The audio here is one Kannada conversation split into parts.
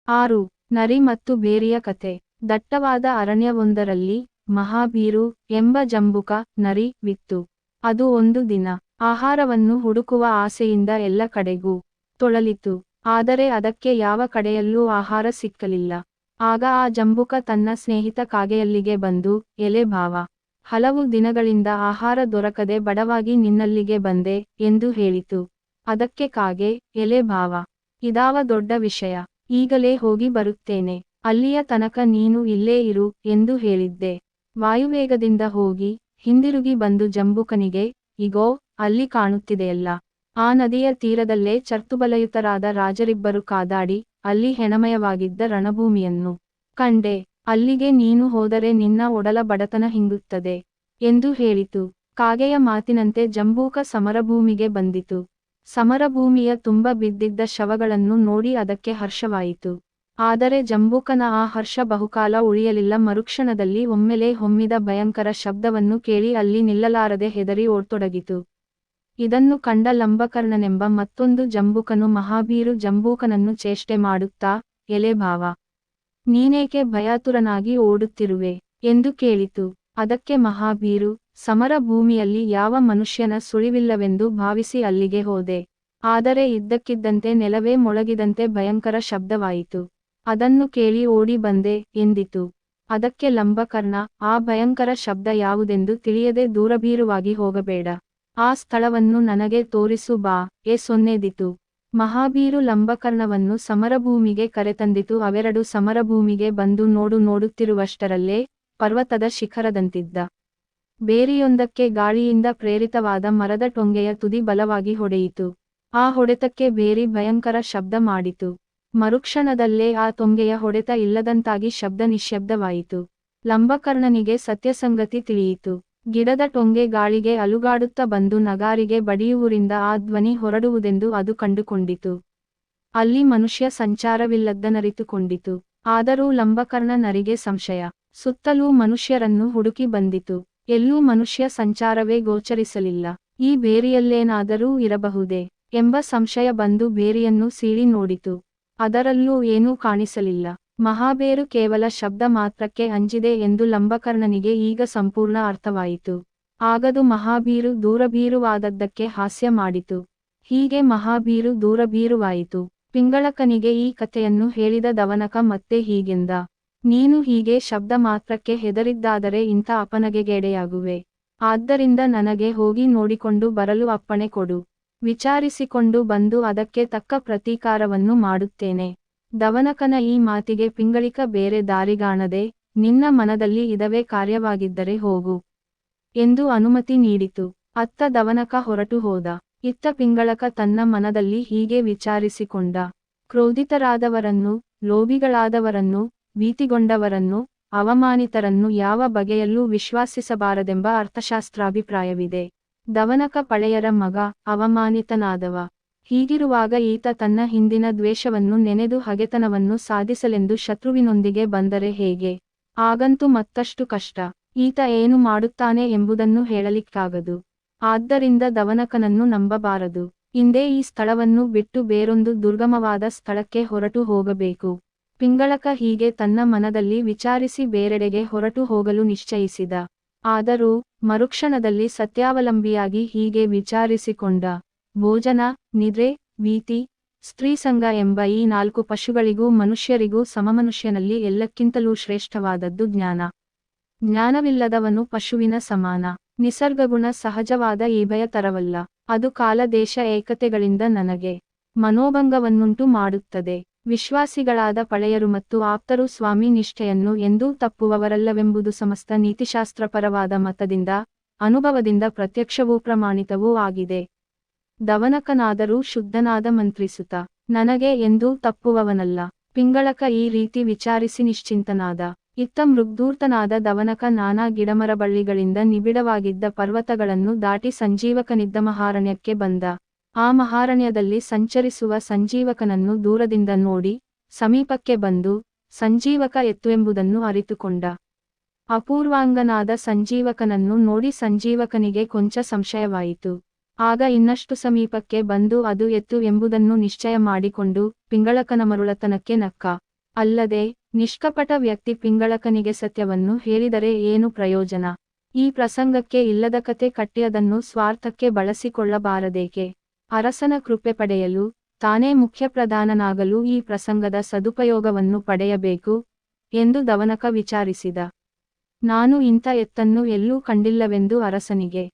6. ನರಿ ಮತ್ತು ಬೇರಿಯ ಕತೆ. ದಟ್ಟವಾದ ಅರಣ್ಯವೊಂದರಲ್ಲಿ ಮಹಾಬೀರು ಎಂಬ ಜಂಬುಕ ನರಿ ವಿತ್ತು. ಅದು ಒಂದು ದಿನ ಆಹಾರವನ್ನು ಹುಡುಕುವ ಆಸೆಯಿಂದ ಎಲ್ಲ ಕಡೆಗೂ ತೊಳಲಿತು. ಆದರೆ ಅದಕ್ಕೆ ಯಾವ ಕಡೆಯಲ್ಲೂ ಆಹಾರ ಸಿಕ್ಕಲಿಲ್ಲ. ಆಗ ಆ ಜಂಬುಕ ತನ್ನ ಸ್ನೇಹಿತ ಕಾಗೆಯಲ್ಲಿಗೆ ಬಂದು, ಎಲೆ ಭಾವ, ಹಲವು ದಿನಗಳಿಂದ ಆಹಾರ ದೊರಕದೆ ಬಡವಾಗಿ ನಿನ್ನಲ್ಲಿಗೆ ಬಂದೆ ಎಂದು ಹೇಳಿತು. ಅದಕ್ಕೆ ಕಾಗೆ, ಎಲೆ ಭಾವ, ಇದಾವ ದೊಡ್ಡ ವಿಷಯ, ಈಗಲೇ ಹೋಗಿ ಬರುತ್ತೇನೆ, ಅಲ್ಲಿಯ ತನಕ ನೀನು ಇಲ್ಲೇ ಇರು ಎಂದು ಹೇಳಿದ್ದೆ. ವಾಯುವೇಗದಿಂದ ಹೋಗಿ ಹಿಂದಿರುಗಿ ಬಂದು ಜಂಬುಕನಿಗೆ, ಇಗೋ, ಅಲ್ಲಿ ಕಾಣುತ್ತಿದೆಯಲ್ಲ, ಆ ನದಿಯ ತೀರದಲ್ಲೇ ಚರ್ತುಬಲಯುತರಾದ ರಾಜರಿಬ್ಬರು ಕಾದಾಡಿ ಅಲ್ಲಿ ಹೆಣಮಯವಾಗಿದ್ದ ರಣಭೂಮಿಯನ್ನು ಕಂಡೆ. ಅಲ್ಲಿಗೆ ನೀನು ಹೋದರೆ ನಿನ್ನ ಒಡಲ ಬಡತನ ಹಿಂಗುತ್ತದೆ ಎಂದು ಹೇಳಿತು. ಕಾಗೆಯ ಮಾತಿನಂತೆ ಜಂಬೂಕ ಸಮರಭೂಮಿಗೆ ಬಂದಿತು. ಸಮರಭೂಮಿಯ ತುಂಬ ಬಿದ್ದಿದ್ದ ಶವಗಳನ್ನು ನೋಡಿ ಅದಕ್ಕೆ ಹರ್ಷವಾಯಿತು. ಆದರೆ ಜಂಬೂಕನ ಆ ಹರ್ಷ ಬಹುಕಾಲ ಉಳಿಯಲಿಲ್ಲ. ಮರುಕ್ಷಣದಲ್ಲಿ ಒಮ್ಮೆಲೆ ಹೊಮ್ಮಿದ ಭಯಂಕರ ಶಬ್ದವನ್ನು ಕೇಳಿ ಅಲ್ಲಿ ನಿಲ್ಲಲಾರದೆ ಹೆದರಿ ಓಡತೊಡಗಿತು. ಇದನ್ನು ಕಂಡ ಲಂಬಕರ್ಣನೆಂಬ ಮತ್ತೊಂದು ಜಂಬೂಕನು ಮಹಾಬೀರು ಜಂಬೂಕನನ್ನು ಚೇಷ್ಟೆ ಮಾಡುತ್ತಾ, ಎಲೆ ಭಾವ, ನೀನೇಕೆ ಭಯಾತುರನಾಗಿ ಓಡುತ್ತಿರುವೆ ಎಂದು ಕೇಳಿತು. ಅದಕ್ಕೆ ಮಹಾಬೀರು, ಸಮರ ಭೂಮಿಯಲ್ಲಿ ಯಾವ ಮನುಷ್ಯನ ಸುಳಿವಿಲ್ಲವೆಂದು ಭಾವಿಸಿ ಅಲ್ಲಿಗೆ ಹೋದೆ. ಆದರೆ ಇದ್ದಕ್ಕಿದ್ದಂತೆ ನೆಲವೇ ಮೊಳಗಿದಂತೆ ಭಯಂಕರ ಶಬ್ದವಾಯಿತು. ಅದನ್ನು ಕೇಳಿ ಓಡಿ ಬಂದೆ ಎಂದಿತು. ಅದಕ್ಕೆ ಲಂಬಕರ್ಣ, ಆ ಭಯಂಕರ ಶಬ್ದ ಯಾವುದೆಂದು ತಿಳಿಯದೆ ದೂರಭೀರುವಾಗಿ ಹೋಗಬೇಡ, ಆ ಸ್ಥಳವನ್ನು ನನಗೆ ತೋರಿಸು ಬಾ ಸೊನ್ನೆದಿತು. ಮಹಾಬೀರು ಲಂಬಕರ್ಣವನ್ನು ಸಮರಭೂಮಿಗೆ ಕರೆತಂದಿತು. ಅವೆರಡು ಸಮರಭೂಮಿಗೆ ಬಂದು ನೋಡುತ್ತಿರುವಷ್ಟರಲ್ಲೇ ಪರ್ವತದ ಶಿಖರದಂತಿದ್ದ ಬೇರಿಯೊಂದಕ್ಕೆ ಗಾಳಿಯಿಂದ ಪ್ರೇರಿತವಾದ ಮರದ ಟೊಂಗೆಯ ತುದಿ ಬಲವಾಗಿ ಹೊಡೆಯಿತು. ಆ ಹೊಡೆತಕ್ಕೆ ಬೇರಿ ಭಯಂಕರ ಶಬ್ದ ಮಾಡಿತು. ಮರುಕ್ಷಣದಲ್ಲೇ ಆ ಟೊಂಗೆಯ ಹೊಡೆತ ಇಲ್ಲದಂತಾಗಿ ಶಬ್ದ ನಿಶ್ಶಬ್ದವಾಯಿತು. ಲಂಬಕರ್ಣನಿಗೆ ಸತ್ಯಸಂಗತಿ ತಿಳಿಯಿತು. ಗಿಡದ ಟೊಂಗೆ ಗಾಳಿಗೆ ಅಲುಗಾಡುತ್ತಾ ಬಂದು ನಗಾರಿಗೆ ಬಡಿಯುವುದರಿಂದ ಆ ಧ್ವನಿ ಹೊರಡುವುದೆಂದು ಅದು ಕಂಡುಕೊಂಡಿತು. ಅಲ್ಲಿ ಮನುಷ್ಯ ಸಂಚಾರವಿಲ್ಲದ್ದನರಿತುಕೊಂಡಿತು. ಆದರೂ ಲಂಬಕರ್ಣ ನರಿಗೆ ಸಂಶಯ. ಸುತ್ತಲೂ ಮನುಷ್ಯರನ್ನು ಹುಡುಕಿ ಬಂದಿತು. ಎಲ್ಲೂ ಮನುಷ್ಯ ಸಂಚಾರವೇ ಗೋಚರಿಸಲಿಲ್ಲ. ಈ ಬೇರಿಯಲ್ಲೇನಾದರೂ ಇರಬಹುದೇ ಎಂಬ ಸಂಶಯ ಬಂದು ಬೇರಿಯನ್ನು ಸೀಳಿ ನೋಡಿತು. ಅದರಲ್ಲೂ ಏನೂ ಕಾಣಿಸಲಿಲ್ಲ. ಮಹಾಬೇರು ಕೇವಲ ಶಬ್ದ ಮಾತ್ರಕ್ಕೆ ಅಂಜಿದೆ ಎಂದು ಲಂಬಕರ್ಣನಿಗೆ ಈಗ ಸಂಪೂರ್ಣ ಅರ್ಥವಾಯಿತು. ಆಗದು ಮಹಾಬೀರು ದೂರಭೀರುವಾದದ್ದಕ್ಕೆ ಹಾಸ್ಯ ಮಾಡಿತು. ಹೀಗೆ ಮಹಾಬೀರು ದೂರಭೀರುವಾಯಿತು. ಪಿಂಗಳಕನಿಗೆ ಈ ಕಥೆಯನ್ನು ಹೇಳಿದ ದವನಕ ಮತ್ತೆ ಹೀಗೆಂದ, ನೀನು ಹೀಗೆ ಶಬ್ದ ಮಾತ್ರಕ್ಕೆ ಹೆದರಿದ್ದಾದರೆ ಇಂಥ ಅಪನಗೆಗೆಡೆಯಾಗುವೆ. ಆದ್ದರಿಂದ ನನಗೆ ಹೋಗಿ ನೋಡಿಕೊಂಡು ಬರಲು ಅಪ್ಪಣೆ ಕೊಡು. ವಿಚಾರಿಸಿಕೊಂಡು ಬಂದು ಅದಕ್ಕೆ ತಕ್ಕ ಪ್ರತೀಕಾರವನ್ನು ಮಾಡುತ್ತೇನೆ. ದವನಕನ ಈ ಮಾತಿಗೆ ಪಿಂಗಳಿಕ ಬೇರೆ ದಾರಿಗಾಣದೆ, ನಿನ್ನ ಮನದಲ್ಲಿ ಇದವೇ ಕಾರ್ಯವಾಗಿದ್ದರೆ ಹೋಗು ಎಂದು ಅನುಮತಿ ನೀಡಿತು. ಅತ್ತ ದವನಕ ಹೊರಟು ಹೋದ. ಇತ್ತ ಪಿಂಗಳಕ ತನ್ನ ಮನದಲ್ಲಿ ಹೀಗೆ ವಿಚಾರಿಸಿಕೊಂಡ, ಕ್ರೋಧಿತರಾದವರನ್ನು, ಲೋಭಿಗಳಾದವರನ್ನು, ಭೀತಿಗೊಂಡವರನ್ನು, ಅವಮಾನಿತರನ್ನು ಯಾವ ಬಗೆಯಲ್ಲೂ ವಿಶ್ವಾಸಿಸಬಾರದೆಂಬ ಅರ್ಥಶಾಸ್ತ್ರಾಭಿಪ್ರಾಯವಿದೆ. ದವನಕ ಪಳೆಯರ ಮಗ, ಅವಮಾನಿತನಾದವ. ಹೀಗಿರುವಾಗ ಈತ ತನ್ನ ಹಿಂದಿನ ದ್ವೇಷವನ್ನು ನೆನೆದು ಹಗೆತನವನ್ನು ಸಾಧಿಸಲೆಂದು ಶತ್ರುವಿನೊಂದಿಗೆ ಬಂದರೆ ಹೇಗೆ? ಆಗಂತೂ ಮತ್ತಷ್ಟು ಕಷ್ಟ. ಈತ ಏನು ಮಾಡುತ್ತಾನೆ ಎಂಬುದನ್ನು ಹೇಳಲಿಕ್ಕಾಗದು. ಆದ್ದರಿಂದ ದವನಕನನ್ನು ನಂಬಬಾರದು. ಇಂದೇ ಈ ಸ್ಥಳವನ್ನು ಬಿಟ್ಟು ಬೇರೊಂದು ದುರ್ಗಮವಾದ ಸ್ಥಳಕ್ಕೆ ಹೊರಟು ಹೋಗಬೇಕು. ಪಿಂಗಳಕ ಹೀಗೆ ತನ್ನ ಮನದಲ್ಲಿ ವಿಚಾರಿಸಿ ಬೇರೆಡೆಗೆ ಹೊರಟು ಹೋಗಲು ನಿಶ್ಚಯಿಸಿದ. ಆದರೂ ಮರುಕ್ಷಣದಲ್ಲಿ ಸತ್ಯಾವಲಂಬಿಯಾಗಿ ಹೀಗೆ ವಿಚಾರಿಸಿಕೊಂಡ, ಭೋಜನ, ನಿದ್ರೆ, ಭೀತಿ, ಸ್ತ್ರೀಸಂಗ ಎಂಬ ಈ 4 ಪಶುಗಳಿಗೂ ಮನುಷ್ಯರಿಗೂ ಸಮಮನುಷ್ಯನಲ್ಲಿ ಎಲ್ಲಕ್ಕಿಂತಲೂ ಶ್ರೇಷ್ಠವಾದದ್ದು ಜ್ಞಾನ. ಜ್ಞಾನವಿಲ್ಲದವನು ಪಶುವಿನ ಸಮಾನ. ನಿಸರ್ಗಗುಣ ಸಹಜವಾದ ಈ ಭಯ ತರವಲ್ಲ. ಅದು ಕಾಲ ದೇಶ ಏಕತೆಗಳಿಂದ ನನಗೆ ಮನೋಭಂಗವನ್ನುಂಟು ಮಾಡುತ್ತದೆ. ವಿಶ್ವಾಸಿಗಳಾದ ಪಳೆಯರು ಮತ್ತು ಆಪ್ತರು ಸ್ವಾಮಿ ನಿಷ್ಠೆಯನ್ನು ಎಂದೂ ತಪ್ಪುವವರಲ್ಲವೆಂಬುದು ಸಮಸ್ತ ನೀತಿಶಾಸ್ತ್ರಪರವಾದ ಮತದಿಂದ, ಅನುಭವದಿಂದ ಪ್ರತ್ಯಕ್ಷವೂ ಪ್ರಮಾಣಿತವೂ ಆಗಿದೆ. ದವನಕನಾದರೂ ಶುದ್ಧನಾದ ಮಂತ್ರಿಸುತ, ನನಗೆ ಎಂದೂ ತಪ್ಪುವವನಲ್ಲ. ಪಿಂಗಳಕ ಈ ರೀತಿ ವಿಚಾರಿಸಿ ನಿಶ್ಚಿಂತನಾದ. ಇತ್ತ ಮೃಗ್ಧೂರ್ತನಾದ ದವನಕ ನಾನಾ ಗಿಡಮರಬಳ್ಳಿಗಳಿಂದ ನಿಬಿಡವಾಗಿದ್ದ ಪರ್ವತಗಳನ್ನು ದಾಟಿ ಸಂಜೀವಕನಿದ್ದ ಮಹಾರಣ್ಯಕ್ಕೆ ಬಂದ. ಆ ಮಹಾರಣ್ಯದಲ್ಲಿ ಸಂಚರಿಸುವ ಸಂಜೀವಕನನ್ನು ದೂರದಿಂದ ನೋಡಿ, ಸಮೀಪಕ್ಕೆ ಬಂದು, ಸಂಜೀವಕ ಎತ್ತುವೆಂಬುದನ್ನು ಅರಿತುಕೊಂಡ. ಅಪೂರ್ವಾಂಗನಾದ ಸಂಜೀವಕನನ್ನು ನೋಡಿ ಸಂಜೀವಕನಿಗೆ ಕೊಂಚ ಸಂಶಯವಾಯಿತು. ಆಗ ಇನ್ನಷ್ಟು ಸಮೀಪಕ್ಕೆ ಬಂದು ಅದು ಎತ್ತು ಎಂಬುದನ್ನು ನಿಶ್ಚಯ ಮಾಡಿಕೊಂಡು ಪಿಂಗಳಕನ ಮರುಳತನಕ್ಕೆ ನಕ್ಕ. ಅಲ್ಲದೆ ನಿಷ್ಕಪಟ ವ್ಯಕ್ತಿ ಪಿಂಗಳಕನಿಗೆ ಸತ್ಯವನ್ನು ಹೇಳಿದರೆ ಏನು ಪ್ರಯೋಜನ? ಈ ಪ್ರಸಂಗಕ್ಕೆ ಇಲ್ಲದ ಕತೆ ಕಟ್ಟಿ ಅದನ್ನು ಸ್ವಾರ್ಥಕ್ಕೆ ಬಳಸಿಕೊಳ್ಳಬಾರದೇಕೆ? ಅರಸನ ಕೃಪೆ ಪಡೆಯಲು, ತಾನೇ ಮುಖ್ಯಪ್ರಧಾನನಾಗಲು ಈ ಪ್ರಸಂಗದ ಸದುಪಯೋಗವನ್ನು ಪಡೆಯಬೇಕು ಎಂದು ದವನಕ ವಿಚಾರಿಸಿದ. ನಾನು ಇಂಥ ಎತ್ತನ್ನು ಎಲ್ಲೂ ಕಂಡಿಲ್ಲವೆಂದು ಅರಸನಿಗೆ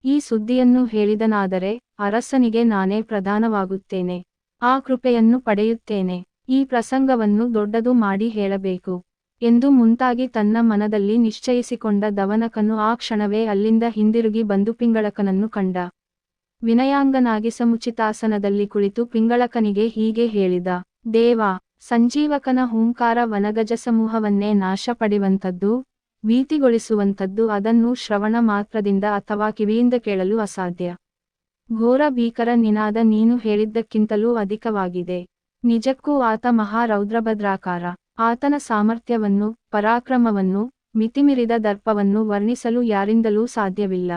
ಈ ಸುದ್ದಿಯನ್ನು ಹೇಳಿದನಾದರೆ ಅರಸನಿಗೆ ನಾನೇ ಪ್ರಧಾನವಾಗುತ್ತೇನೆ, ಆ ಕೃಪೆಯನ್ನು ಪಡೆಯುತ್ತೇನೆ, ಈ ಪ್ರಸಂಗವನ್ನು ದೊಡ್ಡದು ಮಾಡಿ ಹೇಳಬೇಕು ಎಂದು ಮುಂತಾಗಿ ತನ್ನ ಮನದಲ್ಲಿ ನಿಶ್ಚಯಿಸಿಕೊಂಡ ದವನಕನು ಆ ಕ್ಷಣವೇ ಅಲ್ಲಿಂದ ಹಿಂದಿರುಗಿ ಬಂದು ಪಿಂಗಳಕನನ್ನು ಕಂಡ. ವಿನಯಾಂಗನಾಗಿ ಸಮುಚಿತಾಸನದಲ್ಲಿ ಕುಳಿತು ಪಿಂಗಳಕನಿಗೆ ಹೀಗೆ ಹೇಳಿದ: ದೇವಾ, ಸಂಜೀವಕನ ಹೂಂಕಾರ ವನಗಜ ಸಮೂಹವನ್ನೇ ನಾಶಪಡಿವಂಥದ್ದು, ಭೀತಿಗೊಳಿಸುವಂಥದ್ದು. ಅದನ್ನು ಶ್ರವಣ ಮಾತ್ರದಿಂದ ಅಥವಾ ಕಿವಿಯಿಂದ ಕೇಳಲು ಅಸಾಧ್ಯ. ಘೋರ ಭೀಕರ ನಿನಾದ ನೀನು ಹೇಳಿದ್ದಕ್ಕಿಂತಲೂ ಅಧಿಕವಾಗಿದೆ. ನಿಜಕ್ಕೂ ಆತ ಮಹಾರೌದ್ರಭದ್ರಾಕಾರ. ಆತನ ಸಾಮರ್ಥ್ಯವನ್ನು, ಪರಾಕ್ರಮವನ್ನು, ಮಿತಿಮೀರಿದ ದರ್ಪವನ್ನು ವರ್ಣಿಸಲು ಯಾರಿಂದಲೂ ಸಾಧ್ಯವಿಲ್ಲ.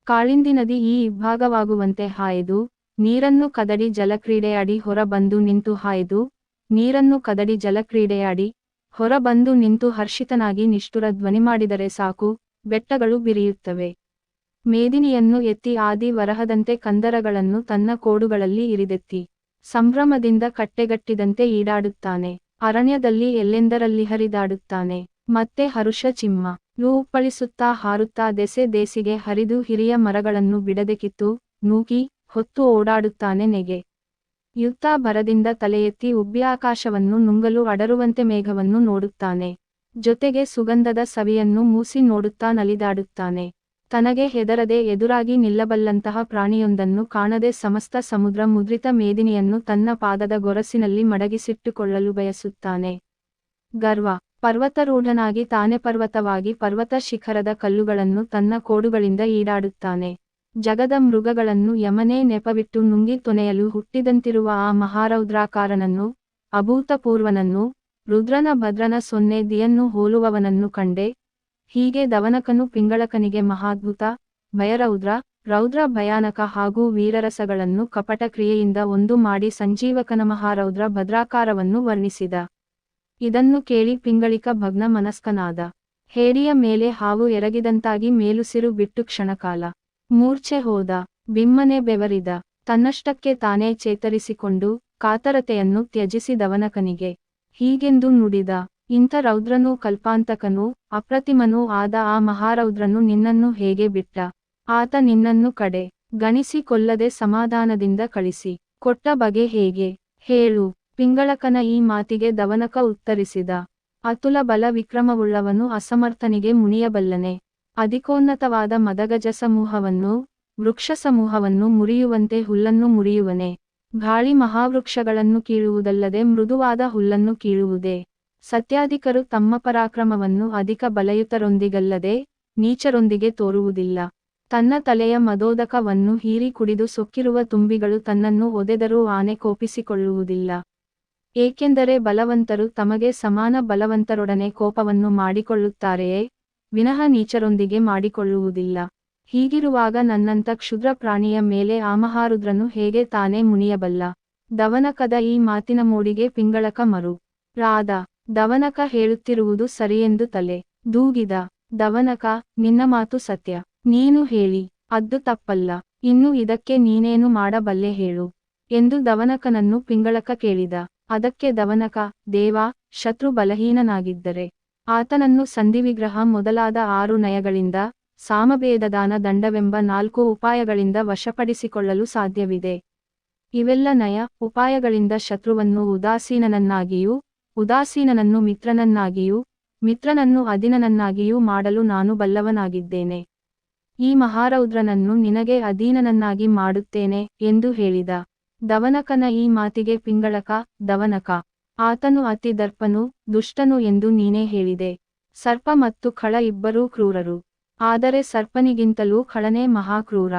ಕಾಳಿಂದಿ ನದಿ ಈ ಇಬ್ಭಾಗವಾಗುವಂತೆ ಹಾಯ್ದು, ನೀರನ್ನು ಕದಡಿ ಜಲಕ್ರೀಡೆಯಾಡಿ ಹೊರ ಬಂದು ನಿಂತು ಹಾಯ್ದು, ನೀರನ್ನು ಕದಡಿ ಜಲಕ್ರೀಡೆಯಾಡಿ ಹೊರ ಬಂದು ನಿಂತು ಹರ್ಷಿತನಾಗಿ ನಿಷ್ಠುರ ಧ್ವನಿ ಮಾಡಿದರೆ ಸಾಕು, ಬೆಟ್ಟಗಳು ಬಿರಿಯುತ್ತವೆ. ಮೇದಿನಿಯನ್ನು ಎತ್ತಿ ಆದಿ ವರಹದಂತೆ ಕಂದರಗಳನ್ನು ತನ್ನ ಕೋಡುಗಳಲ್ಲಿ ಇರಿದೆತ್ತಿ ಸಂಭ್ರಮದಿಂದ ಕಟ್ಟೆಗಟ್ಟಿದಂತೆ ಈಡಾಡುತ್ತಾನೆ. ಅರಣ್ಯದಲ್ಲಿ ಎಲ್ಲೆಂದರಲ್ಲಿ ಹರಿದಾಡುತ್ತಾನೆ. ಮತ್ತೆ ಹರುಷ ಚಿಮ್ಮ ಲೂಪ್ಪಳಿಸುತ್ತಾ ಹಾರುತ್ತಾ ದೆಸೆ ದೇಸಿಗೆ ಹರಿದು ಹಿರಿಯ ಮರಗಳನ್ನು ಬಿಡದೆ ಕಿತ್ತು, ನೂಕಿ, ಹೊತ್ತು ಓಡಾಡುತ್ತಾನೆ. ನೆಗೆ ಯುತ್ತಾ ಭರದಿಂದ ತಲೆ ಎತ್ತಿ ಉಬ್ಬಿ ಆಕಾಶವನ್ನು ನುಂಗಲು ಅಡರುವಂತೆ ಮೇಘವನ್ನು ನೋಡುತ್ತಾನೆ. ಜೊತೆಗೆ ಸುಗಂಧದ ಸವಿಯನ್ನು ಮೂಸಿ ನೋಡುತ್ತಾ ನಲಿದಾಡುತ್ತಾನೆ. ತನಗೆ ಹೆದರದೆ ಎದುರಾಗಿ ನಿಲ್ಲಬಲ್ಲಂತಹ ಪ್ರಾಣಿಯೊಂದನ್ನು ಕಾಣದೆ ಸಮಸ್ತ ಸಮುದ್ರ ಮುದ್ರಿತ ಮೇದಿನಿಯನ್ನು ತನ್ನ ಪಾದದ ಗೊರಸಿನಲ್ಲಿ ಮಡಗಿಸಿಟ್ಟುಕೊಳ್ಳಲು ಬಯಸುತ್ತಾನೆ. ಗರ್ವ ಪರ್ವತರೂಢನಾಗಿ ತಾನೇ ಪರ್ವತವಾಗಿ ಪರ್ವತ ಶಿಖರದ ಕಲ್ಲುಗಳನ್ನು ತನ್ನ ಕೋಡುಗಳಿಂದ ಈಡಾಡುತ್ತಾನೆ. ಜಗದ ಮೃಗಗಳನ್ನು ಯಮನೇ ನೆಪವಿಟ್ಟು ನುಂಗಿ ತೊನೆಯಲು ಹುಟ್ಟಿದಂತಿರುವ ಆ ಮಹಾರೌದ್ರಾಕಾರನನ್ನು, ಅಭೂತಪೂರ್ವನನ್ನು, ರುದ್ರನ ಭದ್ರನ ಸೊನ್ನೆ ದಿಯನ್ನು ಹೋಲುವವನನ್ನು ಕಂಡೆ. ಹೀಗೆ ದವನಕನು ಪಿಂಗಳಕನಿಗೆ ಮಹಾದ್ಭುತ, ಭಯರೌದ್ರ, ರೌದ್ರ ಭಯಾನಕ ಹಾಗೂ ವೀರರಸಗಳನ್ನು ಕಪಟ ಕ್ರಿಯೆಯಿಂದ ಒಂದು ಮಾಡಿ ಸಂಜೀವಕನ ಮಹಾರೌದ್ರ ಭದ್ರಾಕಾರವನ್ನು ವರ್ಣಿಸಿದ. ಇದನ್ನು ಕೇಳಿ ಪಿಂಗಳಿಕ ಭಗ್ನ ಮನಸ್ಕನಾದ. ಹೇಡಿಯ ಮೇಲೆ ಹಾವು ಎರಗಿದಂತಾಗಿ ಮೇಲುಸಿರು ಬಿಟ್ಟು ಕ್ಷಣಕಾಲ ಮೂರ್ಛೆ ಹೋದ. ಬಿಮ್ಮನೆ ಬೆವರಿದ. ತನ್ನಷ್ಟಕ್ಕೆ ತಾನೇ ಚೇತರಿಸಿಕೊಂಡು ಕಾತರತೆಯನ್ನು ತ್ಯಜಿಸಿ ದವನಕನಿಗೆ ಹೀಗೆಂದು ನುಡಿದ: ಇಂಥ ರೌದ್ರನೂ ಕಲ್ಪಾಂತಕನೂ ಅಪ್ರತಿಮನೂ ಆದ ಆ ಮಹಾರೌದ್ರನು ನಿನ್ನನ್ನು ಹೇಗೆ ಬಿಟ್ಟ? ಆತ ನಿನ್ನನ್ನು ಕಡೆ ಗಣಿಸಿ ಕೊಲ್ಲದೆ ಸಮಾಧಾನದಿಂದ ಕಳಿಸಿ ಕೊಟ್ಟ ಬಗೆ ಹೇಗೆ? ಹೇಳು. ಪಿಂಗಳಕನ ಈ ಮಾತಿಗೆ ದವನಕ ಉತ್ತರಿಸಿದ: ಅತುಲ ಬಲ ವಿಕ್ರಮವುಳ್ಳವನು ಅಸಮರ್ಥನಿಗೆ ಮುನಿಯಬಲ್ಲನೆ. ಅಧಿಕೋನ್ನತವಾದ ಮದಗಜ ಸಮೂಹವನ್ನು, ವೃಕ್ಷ ಸಮೂಹವನ್ನು ಮುರಿಯುವಂತೆ ಹುಲ್ಲನ್ನು ಮುರಿಯುವನೆ. ಗಾಳಿ ಮಹಾವೃಕ್ಷಗಳನ್ನು ಕೀಳುವುದಲ್ಲದೆ ಮೃದುವಾದ ಹುಲ್ಲನ್ನು ಕೀಳುವುದೇ? ಸತ್ಯಾಧಿಕರು ತಮ್ಮ ಪರಾಕ್ರಮವನ್ನು ಅಧಿಕ ಬಲಯುತರೊಂದಿಗಲ್ಲದೆ ನೀಚರೊಂದಿಗೆ ತೋರುವುದಿಲ್ಲ. ತನ್ನ ತಲೆಯ ಮದೋದಕವನ್ನು ಹೀರಿ ಕುಡಿದು ಸೊಕ್ಕಿರುವ ತುಂಬಿಗಳು ತನ್ನನ್ನು ಒದೆದರೂ ಆನೆ ಕೋಪಿಸಿಕೊಳ್ಳುವುದಿಲ್ಲ. ಏಕೆಂದರೆ ಬಲವಂತರು ತಮಗೆ ಸಮಾನ ಬಲವಂತರೊಡನೆ ಕೋಪವನ್ನು ಮಾಡಿಕೊಳ್ಳುತ್ತಾರೆಯೇ ವಿನಃ ನೀಚರೊಂದಿಗೆ ಮಾಡಿಕೊಳ್ಳುವುದಿಲ್ಲ. ಹೀಗಿರುವಾಗ ನನ್ನಂಥ ಕ್ಷುದ್ರ ಪ್ರಾಣಿಯ ಮೇಲೆ ಆ ಮಹಾರುದ್ರನು ಹೇಗೆ ತಾನೇ ಮುನಿಯಬಲ್ಲ? ದವನಕದ ಈ ಮಾತಿನ ಮೋಡಿಗೆ ಪಿಂಗಳಕ ಮರು ರಾದ. ದವನಕ ಹೇಳುತ್ತಿರುವುದು ಸರಿಯೆಂದು ತಲೆ ದೂಗಿದ. ದವನಕ, ನಿನ್ನ ಮಾತು ಸತ್ಯ. ನೀನು ಹೇಳಿ ಅದ್ದು ತಪ್ಪಲ್ಲ. ಇನ್ನು ಇದಕ್ಕೆ ನೀನೇನು ಮಾಡಬಲ್ಲೆ ಹೇಳು ಎಂದು ದವನಕನನ್ನು ಪಿಂಗಳಕ ಕೇಳಿದ. ಅದಕ್ಕೆ ದವನಕ: ದೇವಾ, ಶತ್ರು ಬಲಹೀನನಾಗಿದ್ದರೆ ಆತನನ್ನು ಸಂಧಿವಿಗ್ರಹ ಮೊದಲಾದ 6 ನಯಗಳಿಂದ, ಸಾಮಭೇದದಾನ ದಂಡವೆಂಬ 4 ಉಪಾಯಗಳಿಂದ ವಶಪಡಿಸಿಕೊಳ್ಳಲು ಸಾಧ್ಯವಿದೆ. ಇವೆಲ್ಲ ನಯ, ಉಪಾಯಗಳಿಂದ ಶತ್ರುವನ್ನು ಉದಾಸೀನನನ್ನಾಗಿಯೂ, ಉದಾಸೀನನನ್ನು ಮಿತ್ರನನ್ನಾಗಿಯೂ, ಮಿತ್ರನನ್ನು ಅಧೀನನನ್ನಾಗಿಯೂ ಮಾಡಲು ನಾನು ಬಲ್ಲವನಾಗಿದ್ದೇನೆ. ಈ ಮಹಾರೌದ್ರನನ್ನು ನಿನಗೆ ಅಧೀನನನ್ನಾಗಿ ಮಾಡುತ್ತೇನೆ ಎಂದು ಹೇಳಿದ. ದವನಕನ ಈ ಮಾತಿಗೆ ಪಿಂಗಳಕ: ದವನಕ, ಆತನು ಅತಿ ದರ್ಪನು, ದುಷ್ಟನು ಎಂದು ನೀನೇ ಹೇಳಿದೆ. ಸರ್ಪ ಮತ್ತು ಖಳ ಇಬ್ಬರೂ ಕ್ರೂರರು. ಆದರೆ ಸರ್ಪನಿಗಿಂತಲೂ ಖಳನೇ ಮಹಾಕ್ರೂರ.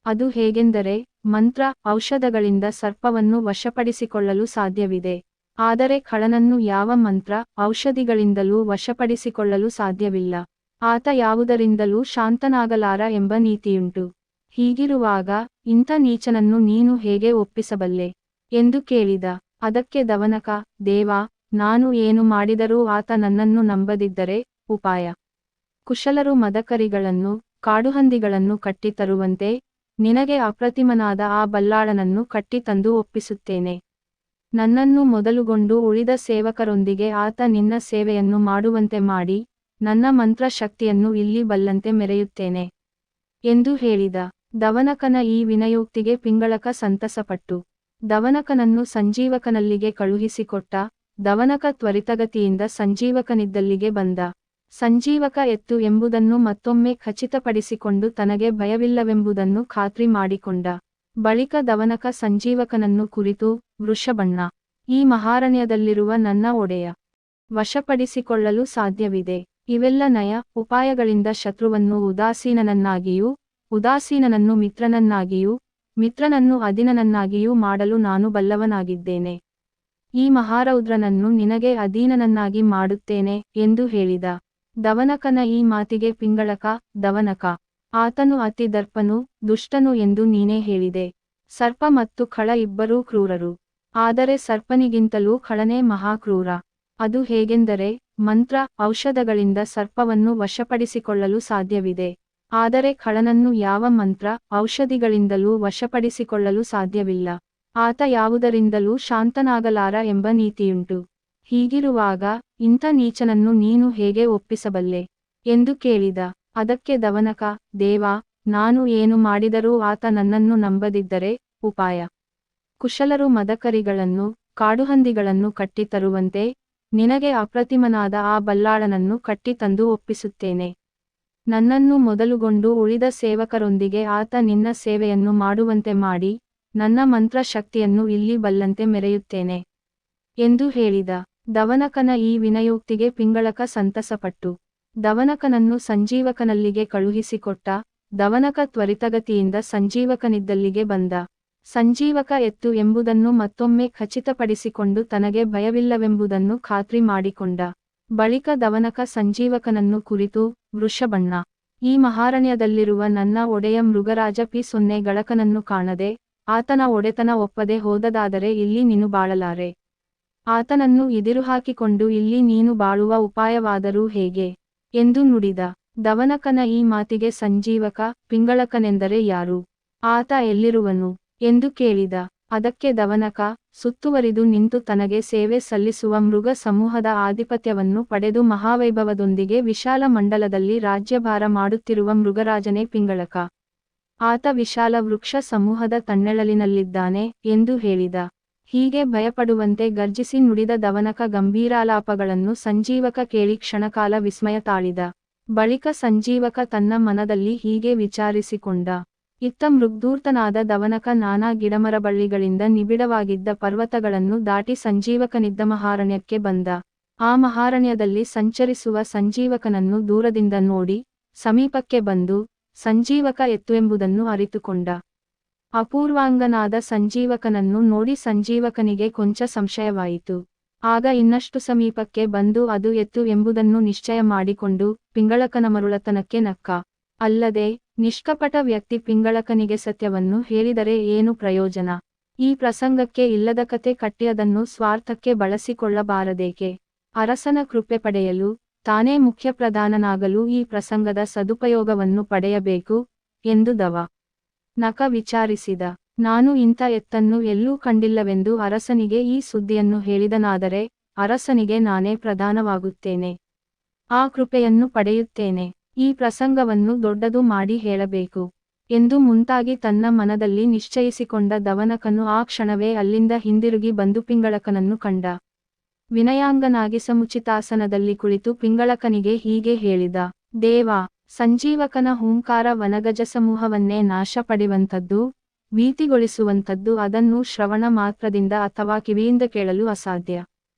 ಅದು ಹೇಗೆಂದರೆ, ಮಂತ್ರ, ಔಷಧಗಳಿಂದ ಸರ್ಪವನ್ನು ವಶಪಡಿಸಿಕೊಳ್ಳಲು ಸಾಧ್ಯವಿದೆ. ಆದರೆ ಖಳನನ್ನು ಯಾವ ಮಂತ್ರ, ಔಷಧಿಗಳಿಂದಲೂ ವಶಪಡಿಸಿಕೊಳ್ಳಲು ಸಾಧ್ಯವಿಲ್ಲ. ಆತ ಯಾವುದರಿಂದಲೂ ಶಾಂತನಾಗಲಾರ ಎಂಬ ನೀತಿಯುಂಟು. ಹೀಗಿರುವಾಗ ಇಂಥ ನೀಚನನ್ನು ನೀನು ಹೇಗೆ ಒಪ್ಪಿಸಬಲ್ಲೆ ಎಂದು ಕೇಳಿದ. ಅದಕ್ಕೆ ದವನಕ: ದೇವಾ, ನಾನು ಏನು ಮಾಡಿದರೂ ಆತ ನನ್ನನ್ನು ನಂಬದಿದ್ದರೆ ಉಪಾಯ. ಕುಶಲರು ಮದಕರಿಗಳನ್ನು ಕಾಡುಹಂದಿಗಳನ್ನು ಕಟ್ಟಿ ತರುವಂತೆ ನಿನಗೆ ಅಪ್ರತಿಮನಾದ ಆ ಬಲ್ಲಾಳನನ್ನು ಕಟ್ಟಿ ತಂದು ಒಪ್ಪಿಸುತ್ತೇನೆ. ನನ್ನನ್ನು ಮೊದಲುಗೊಂಡು ಉಳಿದ ಸೇವಕರೊಂದಿಗೆ ಆತ ನಿನ್ನ ಸೇವೆಯನ್ನು ಮಾಡುವಂತೆ ಮಾಡಿ ನನ್ನ ಮಂತ್ರ ಶಕ್ತಿಯನ್ನು ಇಲ್ಲಿ ಬಲ್ಲಂತೆ ಮೆರೆಯುತ್ತೇನೆ ಎಂದು ಹೇಳಿದ. ದವನಕನ ಈ ವಿನಯೋಕ್ತಿಗೆ ಪಿಂಗಳಕ ಸಂತಸಪಟ್ಟು ದವನಕನನ್ನು ಸಂಜೀವಕನಲ್ಲಿಗೆ ಕಳುಹಿಸಿಕೊಟ್ಟ. ದವನಕ ತ್ವರಿತಗತಿಯಿಂದ ಸಂಜೀವಕನಿದ್ದಲ್ಲಿಗೆ ಬಂದ. ಸಂಜೀವಕ ಎತ್ತು ಎಂಬುದನ್ನು ಮತ್ತೊಮ್ಮೆ ಖಚಿತಪಡಿಸಿಕೊಂಡು ತನಗೆ ಭಯವಿಲ್ಲವೆಂಬುದನ್ನು ಖಾತ್ರಿ ಮಾಡಿಕೊಂಡ. ಬಳಿಕ ದವನಕ ಸಂಜೀವಕನನ್ನು ಕುರಿತು, ವೃಷಭಣ್ಣ, ಈ ಮಹಾರಣ್ಯದಲ್ಲಿರುವ ನನ್ನ ಒಡೆಯ ವಶಪಡಿಸಿಕೊಳ್ಳಲು ಸಾಧ್ಯವಿದೆ. ಇವೆಲ್ಲ ನಯ ಉಪಾಯಗಳಿಂದ ಶತ್ರುವನ್ನು ಉದಾಸೀನನನ್ನಾಗಿಯೂ ಉದಾಸೀನನನ್ನು ಮಿತ್ರನನ್ನಾಗಿಯೂ ಮಿತ್ರನನ್ನು ಅಧೀನನನ್ನಾಗಿಯೂ ಮಾಡಲು ನಾನು ಬಲ್ಲವನಾಗಿದ್ದೇನೆ. ಈ ಮಹಾರೌದ್ರನನ್ನು ನಿನಗೆ ಅಧೀನನನ್ನಾಗಿ ಮಾಡುತ್ತೇನೆ ಎಂದು ಹೇಳಿದ. ದವನಕನ ಈ ಮಾತಿಗೆ ಪಿಂಗಳಕ, ದವನಕ, ಆತನು ಅತಿ ದರ್ಪನು ದುಷ್ಟನು ಎಂದು ನೀನೇ ಹೇಳಿದೆ. ಸರ್ಪ ಮತ್ತು ಖಳ ಇಬ್ಬರೂ ಕ್ರೂರರು, ಆದರೆ ಸರ್ಪನಿಗಿಂತಲೂ ಖಳನೇ ಮಹಾಕ್ರೂರ. ಅದು ಹೇಗೆಂದರೆ ಮಂತ್ರ ಔಷಧಗಳಿಂದ ಸರ್ಪವನ್ನು ವಶಪಡಿಸಿಕೊಳ್ಳಲು ಸಾಧ್ಯವಿದೆ, ಆದರೆ ಖಳನನ್ನು ಯಾವ ಮಂತ್ರ ಔಷಧಿಗಳಿಂದಲೂ ವಶಪಡಿಸಿಕೊಳ್ಳಲು ಸಾಧ್ಯವಿಲ್ಲ. ಆತ ಯಾವುದರಿಂದಲೂ ಶಾಂತನಾಗಲಾರ ಎಂಬ ನೀತಿಯುಂಟು. ಹೀಗಿರುವಾಗ ಇಂಥ ನೀಚನನ್ನು ನೀನು ಹೇಗೆ ಒಪ್ಪಿಸಬಲ್ಲೆ ಎಂದು ಕೇಳಿದ. ಅದಕ್ಕೆ ದವನಕ, ದೇವಾ, ನಾನು ಏನು ಮಾಡಿದರೂ ಆತ ನನ್ನನ್ನು ನಂಬದಿದ್ದರೆ ಉಪಾಯ. ಕುಶಲರು ಮದಕರಿಗಳನ್ನು ಕಾಡುಹಂದಿಗಳನ್ನು ಕಟ್ಟಿ ತರುವಂತೆ ನಿನಗೆ ಅಪ್ರತಿಮನಾದ ಆ ಬಲ್ಲಾಳನನ್ನು ಕಟ್ಟಿ ತಂದು ಒಪ್ಪಿಸುತ್ತೇನೆ. ನನ್ನನ್ನು ಮೊದಲುಗೊಂಡು ಉಳಿದ ಸೇವಕರೊಂದಿಗೆ ಆತ ನಿನ್ನ ಸೇವೆಯನ್ನು ಮಾಡುವಂತೆ ಮಾಡಿ ನನ್ನ ಮಂತ್ರ ಶಕ್ತಿಯನ್ನು ಇಲ್ಲಿ ಬಲ್ಲಂತೆ ಮೆರೆಯುತ್ತೇನೆ ಎಂದು ಹೇಳಿದ. ದವನಕನ ಈ ವಿನಯೋಕ್ತಿಗೆ ಪಿಂಗಳಕ ಸಂತಸಪಟ್ಟು ದವನಕನನ್ನು ಸಂಜೀವಕನಲ್ಲಿಗೆ ಕಳುಹಿಸಿಕೊಟ್ಟ. ದವನಕ ತ್ವರಿತಗತಿಯಿಂದ ಸಂಜೀವಕನಿದ್ದಲ್ಲಿಗೆ ಬಂದ. ಸಂಜೀವಕ ಎತ್ತು ಎಂಬುದನ್ನು ಮತ್ತೊಮ್ಮೆ ಖಚಿತಪಡಿಸಿಕೊಂಡು ತನಗೆ ಭಯವಿಲ್ಲವೆಂಬುದನ್ನು ಖಾತ್ರಿ ಮಾಡಿಕೊಂಡ. ಬಳಿಕ ದವನಕ ಸಂಜೀವಕನನ್ನು ಕುರಿತು, ವೃಷಭಣ್ಣ, ಈ ಮಹಾರಣ್ಯದಲ್ಲಿರುವ ನನ್ನ ಒಡೆಯ ಮೃಗರಾಜ ಪಿ0 ಗಳಕನನ್ನು ಕಾಣದೆ ಆತನ ಒಡೆತನ ಒಪ್ಪದೆ ಹೋದದಾದರೆ ಇಲ್ಲಿ ನೀನು ಬಾಳಲಾರೆ. ಆತನನ್ನು ಇದಿರುಹಾಕಿಕೊಂಡು ಇಲ್ಲಿ ನೀನು ಬಾಳುವ ಉಪಾಯವಾದರೂ ಹೇಗೆ ಎಂದು ನುಡಿದ. ದವನಕನ ಈ ಮಾತಿಗೆ ಸಂಜೀವಕ, ಪಿಂಗಳಕನೆಂದರೆ ಯಾರು, ಆತ ಎಲ್ಲಿರುವನು ಎಂದು ಕೇಳಿದ. ಅದಕ್ಕೆ ದವನಕ, ಸುತ್ತುವರಿದು ನಿಂತು ತನಗೆ ಸೇವೆ ಸಲ್ಲಿಸುವ ಮೃಗ ಸಮೂಹದ ಆಧಿಪತ್ಯವನ್ನು ಪಡೆದು ಮಹಾವೈಭವದೊಂದಿಗೆ ವಿಶಾಲ ಮಂಡಲದಲ್ಲಿ ರಾಜ್ಯಭಾರ ಮಾಡುತ್ತಿರುವ ಮೃಗರಾಜನೇ ಪಿಂಗಳಕ. ಆತ ವಿಶಾಲ ವೃಕ್ಷ ಸಮೂಹದ ತಣ್ಣೆಳಲಿನಲ್ಲಿದ್ದಾನೆ ಎಂದು ಹೇಳಿದ. ಹೀಗೆ ಭಯಪಡುವಂತೆ ಗರ್ಜಿಸಿ ನುಡಿದ ದವನಕ ಗಂಭೀರಾಲಾಪಗಳನ್ನು ಸಂಜೀವಕ ಕೇಳಿ ಕ್ಷಣಕಾಲ ವಿಸ್ಮಯ ತಾಳಿದ. ಬಳಿಕ ಸಂಜೀವಕ ತನ್ನ ಮನದಲ್ಲಿ ಹೀಗೆ ವಿಚಾರಿಸಿಕೊಂಡ. ಇತ್ತ ಮೃಗ್ಧೂರ್ತನಾದ ದವನಕ ನಾನಾ ಗಿಡಮರಬಳ್ಳಿಗಳಿಂದ ನಿಬಿಡವಾಗಿದ್ದ ಪರ್ವತಗಳನ್ನು ದಾಟಿ ಸಂಜೀವಕನಿದ್ದ ಮಹಾರಣ್ಯಕ್ಕೆ ಬಂದ. ಆ ಮಹಾರಣ್ಯದಲ್ಲಿ ಸಂಚರಿಸುವ ಸಂಜೀವಕನನ್ನು ದೂರದಿಂದ ನೋಡಿ ಸಮೀಪಕ್ಕೆ ಬಂದು ಸಂಜೀವಕ ಎತ್ತು ಎಂಬುದನ್ನು ಅರಿತುಕೊಂಡ. ಅಪೂರ್ವಾಂಗನಾದ ಸಂಜೀವಕನನ್ನು ನೋಡಿ ಸಂಜೀವಕನಿಗೆ ಕೊಂಚ ಸಂಶಯವಾಯಿತು. ಆಗ ಇನ್ನಷ್ಟು ಸಮೀಪಕ್ಕೆ ಬಂದು ಅದು ಎತ್ತು ಎಂಬುದನ್ನು ನಿಶ್ಚಯ ಮಾಡಿಕೊಂಡು ಪಿಂಗಳಕನ ಮರುಳತನಕ್ಕೆ ನಕ್ಕ. ಅಲ್ಲದೆ ನಿಷ್ಕಪಟ ವ್ಯಕ್ತಿ ಪಿಂಗಳಕನಿಗೆ ಸತ್ಯವನ್ನು ಹೇಳಿದರೆ ಏನು ಪ್ರಯೋಜನ? ಈ ಪ್ರಸಂಗಕ್ಕೆ ಇಲ್ಲದ ಕತೆ ಕಟ್ಟಿ ಅದನ್ನು ಸ್ವಾರ್ಥಕ್ಕೆ ಬಳಸಿಕೊಳ್ಳಬಾರದೇಕೆ? ಅರಸನ ಕೃಪೆ ಪಡೆಯಲು ತಾನೇ ಮುಖ್ಯಪ್ರಧಾನನಾಗಲು ಈ ಪ್ರಸಂಗದ ಸದುಪಯೋಗವನ್ನು ಪಡೆಯಬೇಕು ಎಂದು ನಕ ವಿಚಾರಿಸಿದ. ನಾನು ಇಂಥ ಎತ್ತನ್ನು ಎಲ್ಲೂ ಕಂಡಿಲ್ಲವೆಂದು ಅರಸನಿಗೆ ಈ ಸುದ್ದಿಯನ್ನು ಹೇಳಿದನಾದರೆ ಅರಸನಿಗೆ ನಾನೇ ಪ್ರಧಾನವಾಗುತ್ತೇನೆ, ಆ ಕೃಪೆಯನ್ನು ಪಡೆಯುತ್ತೇನೆ. ಈ ಪ್ರಸಂಗವನ್ನು ದೊಡ್ಡದು ಮಾಡಿ ಹೇಳಬೇಕು ಎಂದು ಮುಂತಾಗಿ ತನ್ನ ಮನದಲ್ಲಿ ನಿಶ್ಚಯಿಸಿಕೊಂಡ ದವನಕನು ಆ ಕ್ಷಣವೇ ಅಲ್ಲಿಂದ ಹಿಂದಿರುಗಿ ಬಂದು ಪಿಂಗಳಕನನ್ನು ಕಂಡ. ವಿನಯಾಂಗನಾಗಿ ಸಮುಚಿತಾಸನದಲ್ಲಿ ಕುಳಿತು ಪಿಂಗಳಕನಿಗೆ ಹೀಗೆ ಹೇಳಿದ. ದೇವಾ, ಸಂಜೀವಕನ ಹೂಂಕಾರ ವನಗಜ ಸಮೂಹವನ್ನೇ ನಾಶ ಪಡೆಯುವಂಥದ್ದು, ಭೀತಿಗೊಳಿಸುವಂಥದ್ದು. ಅದನ್ನು ಶ್ರವಣ ಮಾತ್ರದಿಂದ ಅಥವಾ ಕಿವಿಯಿಂದ ಕೇಳಲು ಅಸಾಧ್ಯ.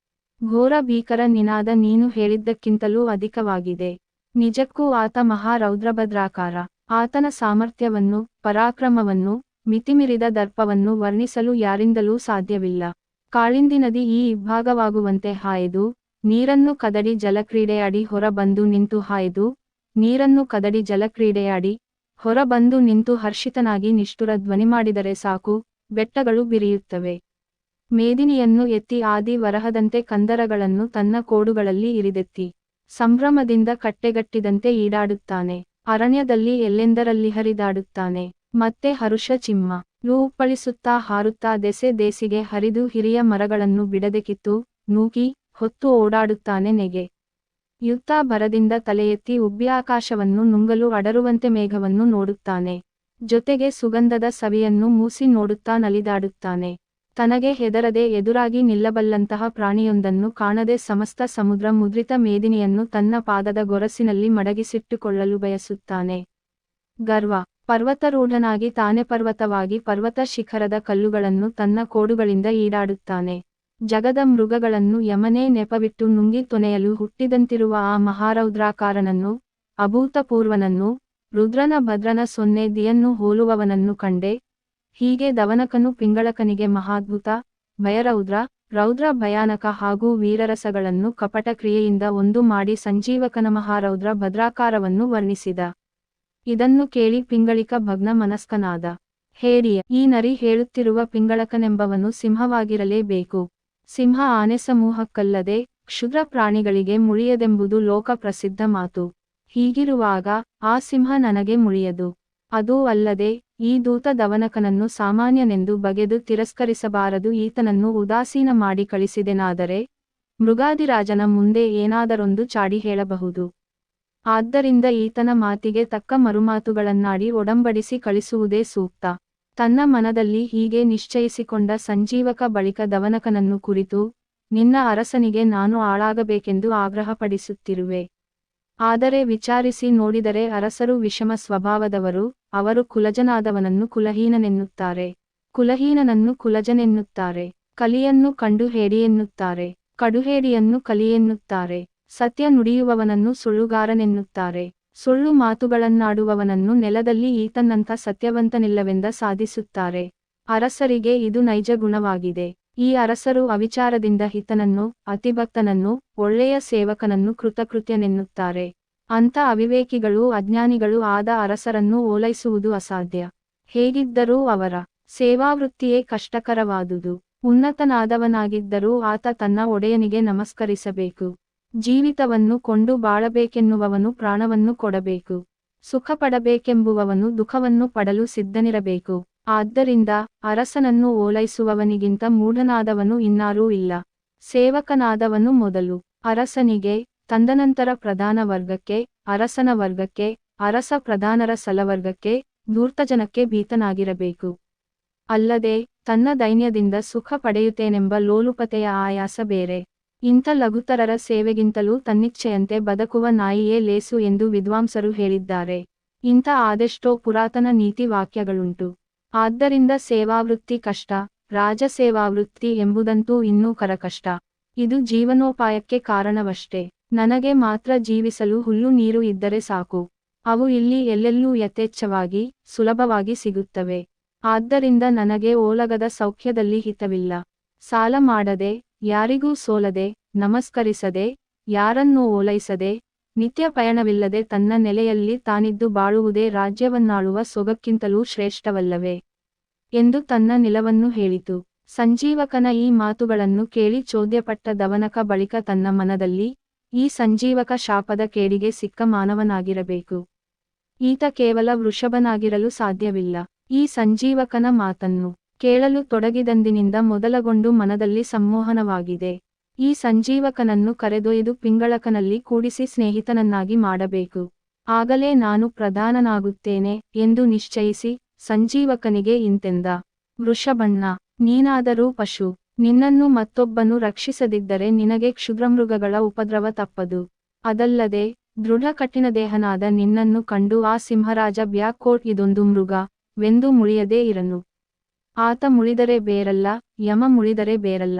ಘೋರ ಭೀಕರ ನಿನಾದ ನೀನು ಹೇಳಿದ್ದಕ್ಕಿಂತಲೂ ಅಧಿಕವಾಗಿದೆ. ನಿಜಕ್ಕೂ ಆತ ಮಹಾರೌದ್ರಭದ್ರಾಕಾರ. ಆತನ ಸಾಮರ್ಥ್ಯವನ್ನು, ಪರಾಕ್ರಮವನ್ನು, ಮಿತಿಮೀರಿದ ದರ್ಪವನ್ನು ವರ್ಣಿಸಲು ಯಾರಿಂದಲೂ ಸಾಧ್ಯವಿಲ್ಲ. ಕಾಳಿಂದಿ ನದಿ ಈ ಇಬ್ಭಾಗವಾಗುವಂತೆ ಹಾಯ್ದು ನೀರನ್ನು ಕದಡಿ ಜಲಕ್ರೀಡೆಯಾಡಿ ಹೊರ ಬಂದು ನಿಂತು ಹಾಯ್ದು ನೀರನ್ನು ಕದಡಿ ಜಲಕ್ರೀಡೆಯಾಡಿ ಹೊರ ಬಂದು ನಿಂತು ಹರ್ಷಿತನಾಗಿ ನಿಷ್ಠುರ ಧ್ವನಿ ಮಾಡಿದರೆ ಸಾಕು, ಬೆಟ್ಟಗಳು ಬಿರಿಯುತ್ತವೆ. ಮೇದಿನಿಯನ್ನು ಎತ್ತಿ ಆದಿ ವರಹದಂತೆ ಕಂದರಗಳನ್ನು ತನ್ನ ಕೋಡುಗಳಲ್ಲಿ ಇರಿದೆತ್ತಿ ಸಂಭ್ರಮದಿಂದ ಕಟ್ಟೆಗಟ್ಟಿದಂತೆ ಈಡಾಡುತ್ತಾನೆ. ಅರಣ್ಯದಲ್ಲಿ ಎಲ್ಲೆಂದರಲ್ಲಿ ಹರಿದಾಡುತ್ತಾನೆ. ಮತ್ತೆ ಹರುಷ ಚಿಮ್ಮ ರೂಪಳಿಸುತ್ತಾ ಹಾರುತ್ತಾ ದೆಸೆ ದೇಸಿಗೆ ಹರಿದು ಹಿರಿಯ ಮರಗಳನ್ನು ಬಿಡದೆ ಕಿತ್ತು ನೂಕಿ ಹೊತ್ತು ಓಡಾಡುತ್ತಾನೆ. ನೆಗೆ ಯುತ್ತಾ ಭರದಿಂದ ತಲೆಯೆತ್ತಿ ಉಬ್ಬಿಯಾಕಾಶವನ್ನು ನುಂಗಲು ಅಡರುವಂತೆ ಮೇಘವನ್ನು ನೋಡುತ್ತಾನೆ. ಜೊತೆಗೆ ಸುಗಂಧದ ಸವಿಯನ್ನು ಮೂಸಿ ನೋಡುತ್ತಾ ನಲಿದಾಡುತ್ತಾನೆ. ತನಗೆ ಹೆದರದೆ ಎದುರಾಗಿ ನಿಲ್ಲಬಲ್ಲಂತಹ ಪ್ರಾಣಿಯೊಂದನ್ನು ಕಾಣದೆ ಸಮಸ್ತ ಸಮುದ್ರ ಮುದ್ರಿತ ಮೇದಿನಿಯನ್ನು ತನ್ನ ಪಾದದ ಗೊರಸಿನಲ್ಲಿ ಮಡಗಿಸಿಟ್ಟುಕೊಳ್ಳಲು ಬಯಸುತ್ತಾನೆ. ಗರ್ವ ಪರ್ವತರೂಢನಾಗಿ ತಾನೇ ಪರ್ವತವಾಗಿ ಪರ್ವತ ಶಿಖರದ ಕಲ್ಲುಗಳನ್ನು ತನ್ನ ಕೋಡುಗಳಿಂದ ಈಡಾಡುತ್ತಾನೆ. ಜಗದ ಮೃಗಗಳನ್ನು ಯಮನೇ ನೆಪವಿಟ್ಟು ನುಂಗಿ ತೊನೆಯಲು ಹುಟ್ಟಿದಂತಿರುವ ಆ ಮಹಾರೌದ್ರಾಕಾರನನ್ನು, ಅಭೂತಪೂರ್ವನನ್ನು, ರುದ್ರನ ಭದ್ರನ ಸೊನ್ನೆ ದಿಯನ್ನು ಹೋಲುವವನನ್ನು ಕಂಡೆ. ಹೀಗೆ ದವನಕನು ಪಿಂಗಳಕನಿಗೆ ಮಹಾದ್ಭುತ, ಭಯರೌದ್ರ, ರೌದ್ರ ಭಯಾನಕ ಹಾಗೂ ವೀರರಸಗಳನ್ನು ಕಪಟ ಕ್ರಿಯೆಯಿಂದ ಒಂದು ಮಾಡಿ ಸಂಜೀವಕನ ಮಹಾರೌದ್ರ ಭದ್ರಾಕಾರವನ್ನು ವರ್ಣಿಸಿದ. ಇದನ್ನು ಕೇಳಿ ಪಿಂಗಳಿಕ ಭಗ್ನ ಮನಸ್ಕನಾದ. ಹೇರಿಯ ಈ ನರಿ ಹೇಳುತ್ತಿರುವ ಪಿಂಗಳಕನೆಂಬವನು ಸಿಂಹವಾಗಿರಲೇಬೇಕು. ಸಿಂಹ ಆನೆ ಸಮೂಹಕ್ಕಲ್ಲದೆ ಕ್ಷುದ್ರ ಪ್ರಾಣಿಗಳಿಗೆ ಮುಳಿಯದೆಂಬುದು ಲೋಕ ಪ್ರಸಿದ್ಧ ಮಾತು. ಹೀಗಿರುವಾಗ ಆ ಸಿಂಹ ನನಗೆ ಮುಳಿಯದು. ಅದೂ ಅಲ್ಲದೆ ಈ ದೂತ ದವನಕನನ್ನು ಸಾಮಾನ್ಯನೆಂದು ಬಗೆದು ತಿರಸ್ಕರಿಸಬಾರದು. ಈತನನ್ನು ಉದಾಸೀನ ಮಾಡಿ ಕಳಿಸಿದೆನಾದರೆ ಮೃಗಾದಿರಾಜನ ಮುಂದೆ ಏನಾದರೊಂದು ಚಾಡಿ ಹೇಳಬಹುದು. ಆದ್ದರಿಂದ ಈತನ ಮಾತಿಗೆ ತಕ್ಕ ಮರುಮಾತುಗಳನ್ನಾಡಿ ಒಡಂಬಡಿಸಿ ಕಳಿಸುವುದೇ ಸೂಕ್ತ. ತನ್ನ ಮನದಲ್ಲಿ ಹೀಗೆ ನಿಶ್ಚಯಿಸಿಕೊಂಡ ಸಂಜೀವಕ ಬಳಿಕ ದವನಕನನ್ನು ಕುರಿತು, ನಿನ್ನ ಅರಸನಿಗೆ ನಾನು ಆಳಾಗಬೇಕೆಂದು ಆಗ್ರಹಪಡಿಸುತ್ತಿರುವೆ. ಆದರೆ ವಿಚಾರಿಸಿ ನೋಡಿದರೆ ಅರಸರು ವಿಷಮ ಸ್ವಭಾವದವರು. ಅವರು ಕುಲಜನಾದವನನ್ನು ಕುಲಹೀನನೆನ್ನುತ್ತಾರೆ, ಕುಲಹೀನನನ್ನು ಕುಲಜನೆನ್ನುತ್ತಾರೆ, ಕಲಿಯನ್ನು ಕಂಡು ಹೇಡಿಯೆನ್ನುತ್ತಾರೆ, ಕಡುಹೇಡಿಯನ್ನು ಕಲಿಯೆನ್ನುತ್ತಾರೆ, ಸತ್ಯ ನುಡಿಯುವವನನ್ನು ಸುಳ್ಳುಗಾರನೆನ್ನುತ್ತಾರೆ, ಸುಳ್ಳು ಮಾತುಗಳನ್ನಾಡುವವನನ್ನು ನೆಲದಲ್ಲಿ ಈತನಂಥ ಸತ್ಯವಂತನಿಲ್ಲವೆಂದ ಸಾಧಿಸುತ್ತಾರೆ. ಅರಸರಿಗೆ ಇದು ನೈಜ ಗುಣವಾಗಿದೆ. ಈ ಅರಸರು ಅವಿಚಾರದಿಂದ ಹಿತನನ್ನು, ಅತಿಭಕ್ತನನ್ನು, ಒಳ್ಳೆಯ ಸೇವಕನನ್ನು ಕೃತಕೃತ್ಯನೆನ್ನುತ್ತಾರೆ. ಅಂಥ ಅವಿವೇಕಿಗಳೂ ಅಜ್ಞಾನಿಗಳೂ ಆದ ಅರಸರನ್ನು ಓಲೈಸುವುದು ಅಸಾಧ್ಯ. ಹೇಗಿದ್ದರೂ ಅವರ ಸೇವಾವೃತ್ತಿಯೇ ಕಷ್ಟಕರವಾದುದು. ಉನ್ನತನಾದವನಾಗಿದ್ದರೂ ಆತ ತನ್ನ ಒಡೆಯನಿಗೆ ನಮಸ್ಕರಿಸಬೇಕು. ಜೀವಿತವನ್ನು ಕೊಂಡು ಬಾಳಬೇಕೆನ್ನುವವನು ಪ್ರಾಣವನ್ನು ಕೊಡಬೇಕು. ಸುಖ ಪಡಬೇಕೆಂಬುವವನು ದುಃಖವನ್ನು ಪಡಲು ಸಿದ್ಧನಿರಬೇಕು. ಆದ್ದರಿಂದ ಅರಸನನ್ನು ಓಲೈಸುವವನಿಗಿಂತ ಮೂಢನಾದವನು ಇನ್ನಾರೂ ಇಲ್ಲ. ಸೇವಕನಾದವನು ಮೊದಲು ಅರಸನಿಗೆ, ತಂದನಂತರ ಪ್ರಧಾನ ವರ್ಗಕ್ಕೆ, ಅರಸನ ವರ್ಗಕ್ಕೆ, ಅರಸ ಪ್ರಧಾನರ ಸಲವರ್ಗಕ್ಕೆ, ಧೂರ್ತಜನಕ್ಕೆ ಭೀತನಾಗಿರಬೇಕು. ಅಲ್ಲದೆ ತನ್ನ ದೈನ್ಯದಿಂದ ಸುಖ ಪಡೆಯುತ್ತೇನೆಂಬ ಲೋಲುಪತೆಯ ಆಯಾಸ ಬೇರೆ. ಇಂಥ ಲಘುತರರ ಸೇವೆಗಿಂತಲೂ ತನ್ನಿಚ್ಛೆಯಂತೆ ಬದುಕುವ ನಾಯಿಯೇ ಲೇಸು ಎಂದು ವಿದ್ವಾಂಸರು ಹೇಳಿದ್ದಾರೆ. ಇಂಥ ಅದೆಷ್ಟೋ ಪುರಾತನ ನೀತಿ ವಾಕ್ಯಗಳುಂಟು. ಆದ್ದರಿಂದ ಸೇವಾವೃತ್ತಿ ಕಷ್ಟ, ರಾಜಸೇವಾವೃತ್ತಿ ಎಂಬುದಂತೂ ಇನ್ನೂ ಕರಕಷ್ಟ. ಇದು ಜೀವನೋಪಾಯಕ್ಕೆ ಕಾರಣವಷ್ಟೇ. ನನಗೆ ಮಾತ್ರ ಜೀವಿಸಲು ಹುಲ್ಲು ನೀರು ಇದ್ದರೆ ಸಾಕು. ಅವು ಇಲ್ಲಿ ಎಲ್ಲೆಲ್ಲೂ ಯಥೇಚ್ಛವಾಗಿ, ಸುಲಭವಾಗಿ ಸಿಗುತ್ತವೆ. ಆದ್ದರಿಂದ ನನಗೆ ಓಲಗದ ಸೌಖ್ಯದಲ್ಲಿ ಹಿತವಿಲ್ಲ. ಸಾಲ ಮಾಡದೆ, ಯಾರಿಗೂ ಸೋಲದೆ, ನಮಸ್ಕರಿಸದೆ, ಯಾರನ್ನೂ ಓಲೈಸದೆ, ನಿತ್ಯ ಪಯಣವಿಲ್ಲದೆ ತನ್ನ ನೆಲೆಯಲ್ಲಿ ತಾನಿದ್ದು ಬಾಳುವುದೇ ರಾಜ್ಯವನ್ನಾಳುವ ಸೊಗಕ್ಕಿಂತಲೂ ಶ್ರೇಷ್ಠವಲ್ಲವೇ ಎಂದು ತನ್ನ ನಿಲವನ್ನು ಹೇಳಿತು. ಸಂಜೀವಕನ ಈ ಮಾತುಗಳನ್ನು ಕೇಳಿ ಚೋದ್ಯಪಟ್ಟ ದವನಕ ಬಳಿಕ ತನ್ನ ಮನದಲ್ಲಿ, ಈ ಸಂಜೀವಕ ಶಾಪದ ಕೇಡಿಗೆ ಸಿಕ್ಕ ಮಾನವನಾಗಿರಬೇಕು. ಈತ ಕೇವಲ ವೃಷಭನಾಗಿರಲು ಸಾಧ್ಯವಿಲ್ಲ. ಈ ಸಂಜೀವಕನ ಮಾತನ್ನು ಕೇಳಲು ತೊಡಗಿದಂದಿನಿಂದ ಮೊದಲಗೊಂಡು ಮನದಲ್ಲಿ ಸಮ್ಮೋಹನವಾಗಿದೆ. ಈ ಸಂಜೀವಕನನ್ನು ಕರೆದೊಯ್ದು ಪಿಂಗಳಕನಲ್ಲಿ ಕೂಡಿಸಿ ಸ್ನೇಹಿತನನ್ನಾಗಿ ಮಾಡಬೇಕು. ಆಗಲೇ ನಾನು ಪ್ರಧಾನನಾಗುತ್ತೇನೆ ಎಂದು ನಿಶ್ಚಯಿಸಿ ಸಂಜೀವಕನಿಗೆ ಇಂತೆಂದ. ವೃಷಭಣ್ಣ, ನೀನಾದರೂ ಪಶು. ನಿನ್ನನ್ನು ಮತ್ತೊಬ್ಬನು ರಕ್ಷಿಸದಿದ್ದರೆ ನಿನಗೆ ಕ್ಷುದ್ರಮೃಗಗಳ ಉಪದ್ರವ ತಪ್ಪದು. ಅದಲ್ಲದೆ ದೃಢ ಕಠಿಣದೇಹನಾದ ನಿನ್ನನ್ನು ಕಂಡು ಆ ಸಿಂಹರಾಜ ಬ್ಯಾಕ್ಕೋಟ್ ಇದೊಂದು ಮೃಗ ವೆಂದು ಮುಳಿಯದೇ ಇರನು. ಆತ ಮುಳಿದರೆ ಬೇರಲ್ಲ, ಯಮ ಮುಳಿದರೆ ಬೇರಲ್ಲ.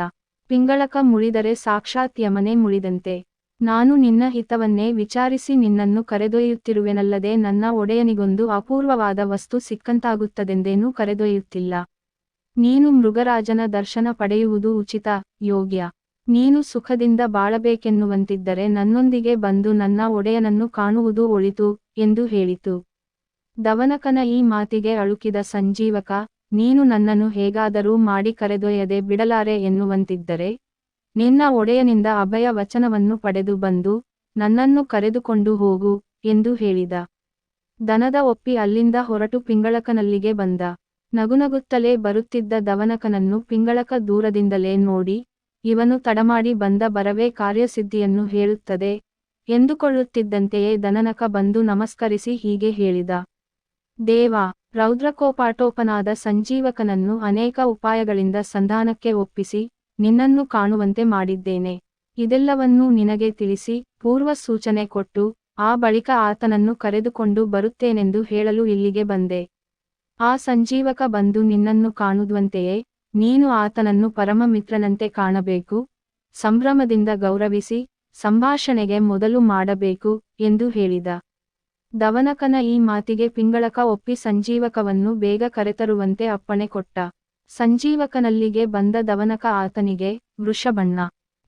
ಪಿಂಗಳಕ ಮುಳಿದರೆ ಸಾಕ್ಷಾತ್ ಯಮನೇ ಮುಳಿದಂತೆ. ನಾನು ನಿನ್ನ ಹಿತವನ್ನೇ ವಿಚಾರಿಸಿ ನಿನ್ನನ್ನು ಕರೆದೊಯ್ಯುತ್ತಿರುವೆನಲ್ಲದೆ ನನ್ನ ಒಡೆಯನಿಗೊಂದು ಅಪೂರ್ವವಾದ ವಸ್ತು ಸಿಕ್ಕಂತಾಗುತ್ತದೆಂದೇನೂ ಕರೆದೊಯ್ಯುತ್ತಿಲ್ಲ. ನೀನು ಮೃಗರಾಜನ ದರ್ಶನ ಪಡೆಯುವುದು ಉಚಿತ, ಯೋಗ್ಯ. ನೀನು ಸುಖದಿಂದ ಬಾಳಬೇಕೆನ್ನುವಂತಿದ್ದರೆ ನನ್ನೊಂದಿಗೆ ಬಂದು ನನ್ನ ಒಡೆಯನನ್ನು ಕಾಣುವುದು ಒಳಿತು ಎಂದು ಹೇಳಿತು. ದವನಕನ ಈ ಮಾತಿಗೆ ಅಳುಕಿದ ಸಂಜೀವಕ, ನೀನು ನನ್ನನ್ನು ಹೇಗಾದರೂ ಮಾಡಿ ಕರೆದೊಯ್ಯದೆ ಬಿಡಲಾರೆ ಎನ್ನುವಂತಿದ್ದರೆ ನಿನ್ನ ಒಡೆಯನಿಂದ ಅಭಯ ವಚನವನ್ನು ಪಡೆದು ಬಂದು ನನ್ನನ್ನು ಕರೆದುಕೊಂಡು ಹೋಗು ಎಂದು ಹೇಳಿದ. ದನದ ಒಪ್ಪಿ ಅಲ್ಲಿಂದ ಹೊರಟು ಪಿಂಗಳಕನಲ್ಲಿಗೆ ಬಂದ. ನಗುನಗುತ್ತಲೇ ಬರುತ್ತಿದ್ದ ದವನಕನನ್ನು ಪಿಂಗಳಕ ದೂರದಿಂದಲೇ ನೋಡಿ, ಇವನು ತಡಮಾಡಿ ಬಂದ ಬರವೇ ಕಾರ್ಯಸಿದ್ಧಿಯನ್ನು ಹೇಳುತ್ತದೆ ಎಂದುಕೊಳ್ಳುತ್ತಿದ್ದಂತೆಯೇ ದನನಕ ಬಂದು ನಮಸ್ಕರಿಸಿ ಹೀಗೆ ಹೇಳಿದ. ದೇವ, ರೌದ್ರಕೋಪಾಟೋಪನಾದ ಸಂಜೀವಕನನ್ನು ಅನೇಕ ಉಪಾಯಗಳಿಂದ ಸಂಧಾನಕ್ಕೆ ಒಪ್ಪಿಸಿ ನಿನ್ನನ್ನು ಕಾಣುವಂತೆ ಮಾಡಿದ್ದೇನೆ. ಇದೆಲ್ಲವನ್ನೂ ನಿನಗೆ ತಿಳಿಸಿ ಪೂರ್ವ ಸೂಚನೆ ಕೊಟ್ಟು ಆ ಬಳಿಕ ಆತನನ್ನು ಕರೆದುಕೊಂಡು ಬರುತ್ತೇನೆಂದು ಹೇಳಲು ಇಲ್ಲಿಗೆ ಬಂದೆ. ಆ ಸಂಜೀವಕ ಬಂದು ನಿನ್ನನ್ನು ಕಾಣುವಂತೆಯೇ ನೀನು ಆತನನ್ನು ಪರಮ ಮಿತ್ರನಂತೆ ಕಾಣಬೇಕು, ಸಂಭ್ರಮದಿಂದ ಗೌರವಿಸಿ ಸಂಭಾಷಣೆಗೆ ಮೊದಲು ಮಾಡಬೇಕು ಎಂದು ಹೇಳಿದ. ದವನಕನ ಈ ಮಾತಿಗೆ ಪಿಂಗಳಕ ಒಪ್ಪಿ ಸಂಜೀವಕವನ್ನು ಬೇಗ ಕರೆತರುವಂತೆ ಅಪ್ಪಣೆ ಕೊಟ್ಟ. ಸಂಜೀವಕನಲ್ಲಿಗೆ ಬಂದ ದವನಕ ಆತನಿಗೆ, ವೃಷಭಣ್ಣ,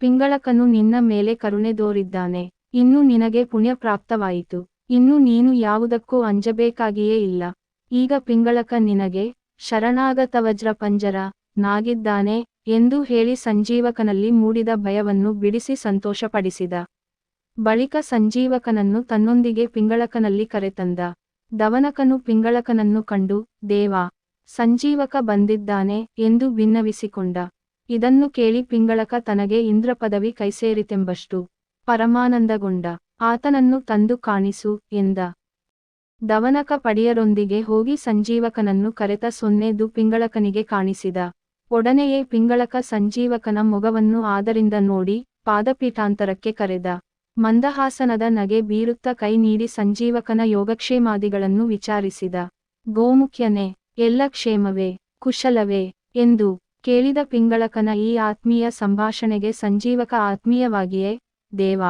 ಪಿಂಗಳಕನು ನಿನ್ನ ಮೇಲೆ ಕರುಣೆ ತೋರಿದ್ದಾನೆ. ಇನ್ನು ನಿನಗೆ ಪುಣ್ಯ ಪ್ರಾಪ್ತವಾಯಿತು. ಇನ್ನು ನೀನು ಯಾವುದಕ್ಕೂ ಅಂಜಬೇಕಾಗಿಯೇ ಇಲ್ಲ. ಈಗ ಪಿಂಗಳಕ ನಿನಗೆ ಶರಣಾಗತ ವಜ್ರ ಪಂಜರ ನಾಗಿದ್ದಾನೆ ಎಂದು ಹೇಳಿ ಸಂಜೀವಕನಲ್ಲಿ ಮೂಡಿದ ಭಯವನ್ನು ಬಿಡಿಸಿ ಸಂತೋಷಪಡಿಸಿದ. ಬಳಿಕ ಸಂಜೀವಕನನ್ನು ತನ್ನೊಂದಿಗೆ ಪಿಂಗಳಕನಲ್ಲಿ ಕರೆತಂದ. ದವನಕನು ಪಿಂಗಳಕನನ್ನು ಕಂಡು, ದೇವ, ಸಂಜೀವಕ ಬಂದಿದ್ದಾನೆ ಎಂದು ಭಿನ್ನವಿಸಿಕೊಂಡ. ಇದನ್ನು ಕೇಳಿ ಪಿಂಗಳಕ ತನಗೆ ಇಂದ್ರ ಪದವಿ ಕೈಸೇರಿತೆಂಬಷ್ಟು ಪರಮಾನಂದಗೊಂಡ. ಆತನನ್ನು ತಂದು ಕಾಣಿಸು ಎಂದ. ದವನಕ ಪಡಿಯರೊಂದಿಗೆ ಹೋಗಿ ಸಂಜೀವಕನನ್ನು ಕರೆತ ಸೊನ್ನೆದು ಪಿಂಗಳಕನಿಗೆ ಕಾಣಿಸಿದ. ಒಡನೆಯೇ ಪಿಂಗಳಕ ಸಂಜೀವಕನ ಮೊಗವನ್ನು ಆದರಿಂದ ನೋಡಿ ಪಾದಪೀಠಾಂತರಕ್ಕೆ ಕರೆದ. ಮಂದಹಾಸನದ ನಗೆ ಬೀರುತ್ತ ಕೈ ನೀಡಿ ಸಂಜೀವಕನ ಯೋಗಕ್ಷೇಮಾದಿಗಳನ್ನು ವಿಚಾರಿಸಿದ. ಗೋಮುಖ್ಯನೇ, ಎಲ್ಲ ಕ್ಷೇಮವೇ, ಕುಶಲವೇ ಎಂದು ಕೇಳಿದ ಪಿಂಗಳಕನ ಈ ಆತ್ಮೀಯ ಸಂಭಾಷಣೆಗೆ ಸಂಜೀವಕ ಆತ್ಮೀಯವಾಗಿಯೇ, ದೇವ,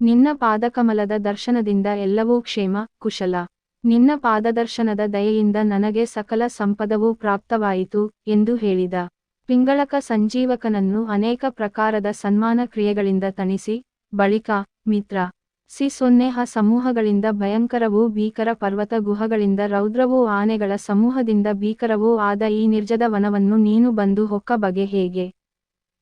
ನಿನ್ನ ಪಾದಕಮಲದ ದರ್ಶನದಿಂದ ಎಲ್ಲವೂ ಕ್ಷೇಮ ಕುಶಲ. ನಿನ್ನ ಪಾದದರ್ಶನದ ದಯೆಯಿಂದ ನನಗೆ ಸಕಲ ಸಂಪದವೂ ಪ್ರಾಪ್ತವಾಯಿತು ಎಂದು ಹೇಳಿದ. ಪಿಂಗಳಕ ಸಂಜೀವಕನನ್ನು ಅನೇಕ ಪ್ರಕಾರದ ಸನ್ಮಾನ ಕ್ರಿಯೆಗಳಿಂದ ತಣಿಸಿ ಬಳಿಕ ಮಿತ್ರ ಸಿ0ಹ ಸಮೂಹಗಳಿಂದ ಭಯಂಕರವೂ ಭೀಕರ ಪರ್ವತ ಗುಹಗಳಿಂದ ರೌದ್ರವೂ ಆನೆಗಳ ಸಮೂಹದಿಂದ ಭೀಕರವೂ ಆದ ಈ ನಿರ್ಜದ ವನವನ್ನು ನೀನು ಬಂದು ಹೊಕ್ಕ ಬಗೆ ಹೇಗೆ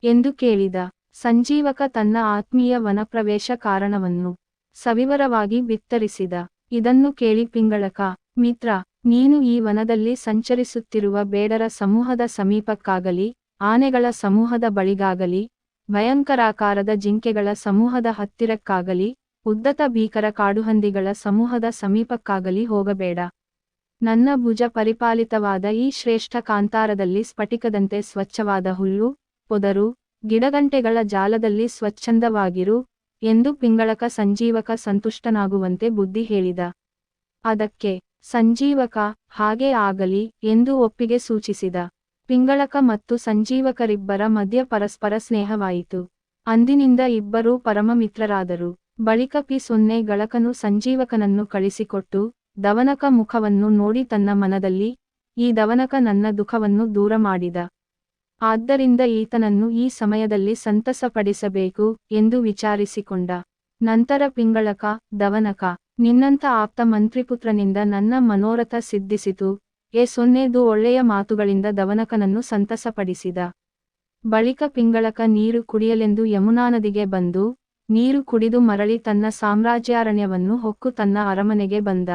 ಎಂದು ಕೇಳಿದ. ಸಂಜೀವಕ ತನ್ನ ಆತ್ಮೀಯ ವನಪ್ರವೇಶ ಕಾರಣವನ್ನು ಸವಿವರವಾಗಿ ಬಿತ್ತರಿಸಿದ. ಇದನ್ನು ಕೇಳಿ ಪಿಂಗಳಕ, ಮಿತ್ರ, ನೀನು ಈ ವನದಲ್ಲಿ ಸಂಚರಿಸುತ್ತಿರುವ ಬೇಡರ ಸಮೂಹದ ಸಮೀಪಕ್ಕಾಗಲಿ, ಆನೆಗಳ ಸಮೂಹದ ಬಳಿಗಾಗಲಿ, ಭಯಂಕರಾಕಾರದ ಜಿಂಕೆಗಳ ಸಮೂಹದ ಹತ್ತಿರಕ್ಕಾಗಲಿ, ಉದ್ದತ ಭೀಕರ ಕಾಡುಹಂದಿಗಳ ಸಮೂಹದ ಸಮೀಪಕ್ಕಾಗಲಿ ಹೋಗಬೇಡ. ನನ್ನ ಭುಜ ಪರಿಪಾಲಿತವಾದ ಈ ಶ್ರೇಷ್ಠ ಕಾಂತಾರದಲ್ಲಿ ಸ್ಫಟಿಕದಂತೆ ಸ್ವಚ್ಛವಾದ ಹುಲ್ಲು, ಪೊದರು, ಗಿಡಗಂಟೆಗಳ ಜಾಲದಲ್ಲಿ ಸ್ವಚ್ಛಂದವಾಗಿರು ಎಂದು ಪಿಂಗಳಕ ಸಂಜೀವಕ ಸಂತುಷ್ಟನಾಗುವಂತೆ ಬುದ್ಧಿ ಹೇಳಿದ. ಅದಕ್ಕೆ ಸಂಜೀವಕ ಹಾಗೇ ಆಗಲಿ ಎಂದು ಒಪ್ಪಿಗೆ ಸೂಚಿಸಿದ. ಪಿಂಗಳಕ ಮತ್ತು ಸಂಜೀವಕರಿಬ್ಬರ ಮಧ್ಯ ಪರಸ್ಪರ ಸ್ನೇಹವಾಯಿತು. ಅಂದಿನಿಂದ ಇಬ್ಬರೂ ಪರಮ ಮಿತ್ರರಾದರು. ಬಳಿಕ ಪಿ0 ಗಳಕನು ಸಂಜೀವಕನನ್ನು ಕಳಿಸಿಕೊಟ್ಟು ದವನಕ ಮುಖವನ್ನು ನೋಡಿ ತನ್ನ ಮನದಲ್ಲಿ, ಈ ದವನಕ ನನ್ನ ದುಃಖವನ್ನು ದೂರ ಮಾಡಿದ. ಆದ್ದರಿಂದ ಈತನನ್ನು ಈ ಸಮಯದಲ್ಲಿ ಸಂತಸಪಡಿಸಬೇಕು ಎಂದು ವಿಚಾರಿಸಿಕೊಂಡ. ನಂತರ ಪಿಂಗಳಕ, ದವನಕ, ನಿನ್ನಂಥ ಆಪ್ತ ಮಂತ್ರಿಪುತ್ರನಿಂದ ನನ್ನ ಮನೋರಥ ಸಿದ್ಧಿಸಿತು ಎ0ದು ಒಳ್ಳೆಯ ಮಾತುಗಳಿಂದ ದವನಕನನ್ನು ಸಂತಸಪಡಿಸಿದ. ಬಳಿಕ ಪಿಂಗಳಕ ನೀರು ಕುಡಿಯಲೆಂದು ಯಮುನಾ ನದಿಗೆ ಬಂದು ನೀರು ಕುಡಿದು ಮರಳಿ ತನ್ನ ಸಾಮ್ರಾಜ್ಯಾರಣ್ಯವನ್ನು ಹೊಕ್ಕು ತನ್ನ ಅರಮನೆಗೆ ಬಂದ.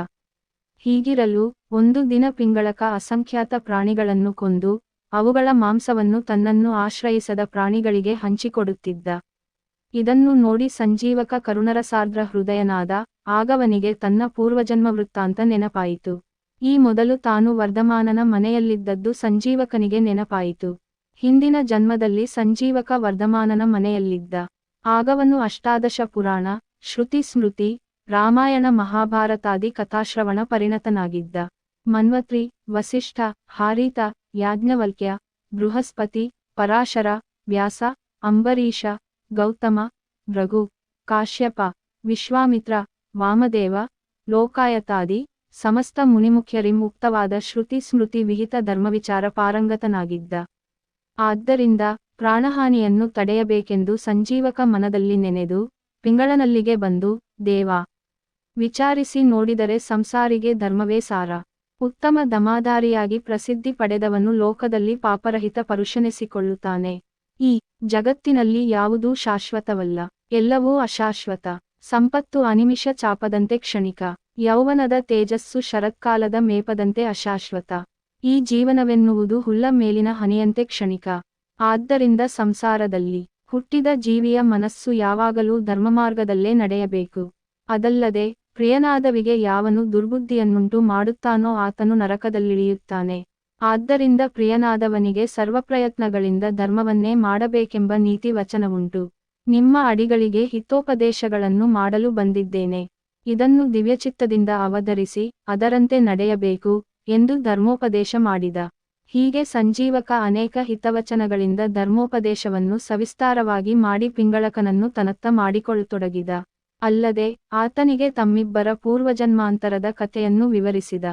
ಹೀಗಿರಲು ಒಂದು ದಿನ ಪಿಂಗಳಕ ಅಸಂಖ್ಯಾತ ಪ್ರಾಣಿಗಳನ್ನು ಕೊಂದು ಅವುಗಳ ಮಾಂಸವನ್ನು ತನ್ನನ್ನು ಆಶ್ರಯಿಸದ ಪ್ರಾಣಿಗಳಿಗೆ ಹಂಚಿಕೊಡುತ್ತಿದ್ದ. ಇದನ್ನು ನೋಡಿ ಸಂಜೀವಕ ಕರುಣರಸಾರ್ದ್ರ ಹೃದಯನಾದ. ಆಗವನಿಗೆ ತನ್ನ ಪೂರ್ವಜನ್ಮ ವೃತ್ತಾಂತ ನೆನಪಾಯಿತು. ಈ ಮೊದಲು ತಾನು ವರ್ಧಮಾನನ ಮನೆಯಲ್ಲಿದ್ದದ್ದು ಸಂಜೀವಕನಿಗೆ ನೆನಪಾಯಿತು. ಹಿಂದಿನ ಜನ್ಮದಲ್ಲಿ ಸಂಜೀವಕ ವರ್ಧಮಾನನ ಮನೆಯಲ್ಲಿದ್ದ. ಆಗವನು ಅಷ್ಟಾದಶ ಪುರಾಣ, ಶ್ರುತಿ ಸ್ಮೃತಿ, ರಾಮಾಯಣ ಮಹಾಭಾರತಾದಿ ಕಥಾಶ್ರವಣ ಪರಿಣತನಾಗಿದ್ದ. ಮನ್ವತ್ರಿ, ವಸಿಷ್ಠ, ಹಾರೀತ, ಯಾಜ್ಞವಲ್ಕ್ಯ, ಬೃಹಸ್ಪತಿ, ಪರಾಶರ, ವ್ಯಾಸ, ಅಂಬರೀಷ, ಗೌತಮ, ಭೃಗು, ಕಾಶ್ಯಪ, ವಿಶ್ವಾಮಿತ್ರ, ವಾಮದೇವ, ಲೋಕಾಯತಾದಿ ಸಮಸ್ತ ಮುನಿಮುಖ್ಯರಿಂ ಉಕ್ತವಾದ ಶ್ರುತಿ ಸ್ಮೃತಿ ವಿಹಿತ ಧರ್ಮವಿಚಾರ ಪಾರಂಗತನಾಗಿದ್ದ. ಆದ್ದರಿಂದ ಪ್ರಾಣಹಾನಿಯನ್ನು ತಡೆಯಬೇಕೆಂದು ಸಂಜೀವಕ ಮನದಲ್ಲಿ ನೆನೆದು ಪಿಂಗಳನಲ್ಲಿಗೆ ಬಂದು, ದೇವ, ವಿಚಾರಿಸಿ ನೋಡಿದರೆ ಸಂಸಾರಿಗೆ ಧರ್ಮವೇ ಸಾರ. ಉತ್ತಮ ದಮಾದಾರಿಯಾಗಿ ಪ್ರಸಿದ್ಧಿ ಪಡೆದವನು ಲೋಕದಲ್ಲಿ ಪಾಪರಹಿತ ಪರುಷನೆನಿಸಿಕೊಳ್ಳುತ್ತಾನೆ. ಈ ಜಗತ್ತಿನಲ್ಲಿ ಯಾವುದೂ ಶಾಶ್ವತವಲ್ಲ, ಎಲ್ಲವೂ ಅಶಾಶ್ವತ. ಸಂಪತ್ತು ಅನಿಮಿಷ ಚಾಪದಂತೆ ಕ್ಷಣಿಕ, ಯೌವನದ ತೇಜಸ್ಸು ಶರತ್ಕಾಲದ ಮೇಪದಂತೆ ಅಶಾಶ್ವತ. ಈ ಜೀವನವೆನ್ನುವುದು ಹುಲ್ಲ ಮೇಲಿನ ಹನಿಯಂತೆ ಕ್ಷಣಿಕ. ಆದ್ದರಿಂದ ಸಂಸಾರದಲ್ಲಿ ಹುಟ್ಟಿದ ಜೀವಿಯ ಮನಸ್ಸು ಯಾವಾಗಲೂ ಧರ್ಮಮಾರ್ಗದಲ್ಲೇ ನಡೆಯಬೇಕು. ಅದಲ್ಲದೆ ಪ್ರಿಯನಾದವಿಗೆ ಯಾವನು ದುರ್ಬುದ್ಧಿಯನ್ನುಂಟು ಮಾಡುತ್ತಾನೋ ಆತನು ನರಕದಲ್ಲಿಳಿಯುತ್ತಾನೆ. ಆದ್ದರಿಂದ ಪ್ರಿಯನಾದವನಿಗೆ ಸರ್ವಪ್ರಯತ್ನಗಳಿಂದ ಧರ್ಮವನ್ನೇ ಮಾಡಬೇಕೆಂಬ ನೀತಿ ವಚನವುಂಟು. ನಿಮ್ಮ ಅಡಿಗಳಿಗೆ ಹಿತೋಪದೇಶಗಳನ್ನು ಮಾಡಲು ಬಂದಿದ್ದೇನೆ. ಇದನ್ನು ದಿವ್ಯಚಿತ್ತದಿಂದ ಅವತರಿಸಿ ಅದರಂತೆ ನಡೆಯಬೇಕು ಎಂದು ಧರ್ಮೋಪದೇಶ ಮಾಡಿದ. ಹೀಗೆ ಸಂಜೀವಕ ಅನೇಕ ಹಿತವಚನಗಳಿಂದ ಧರ್ಮೋಪದೇಶವನ್ನು ಸವಿಸ್ತಾರವಾಗಿ ಮಾಡಿ ಪಿಂಗಳಕನನ್ನು ತನ್ನತ್ತ ಮಾಡಿಕೊಳ್ಳತೊಡಗಿದ. ಅಲ್ಲದೆ ಆತನಿಗೆ ತಮ್ಮಿಬ್ಬರ ಪೂರ್ವಜನ್ಮಾಂತರದ ಕಥೆಯನ್ನು ವಿವರಿಸಿದ.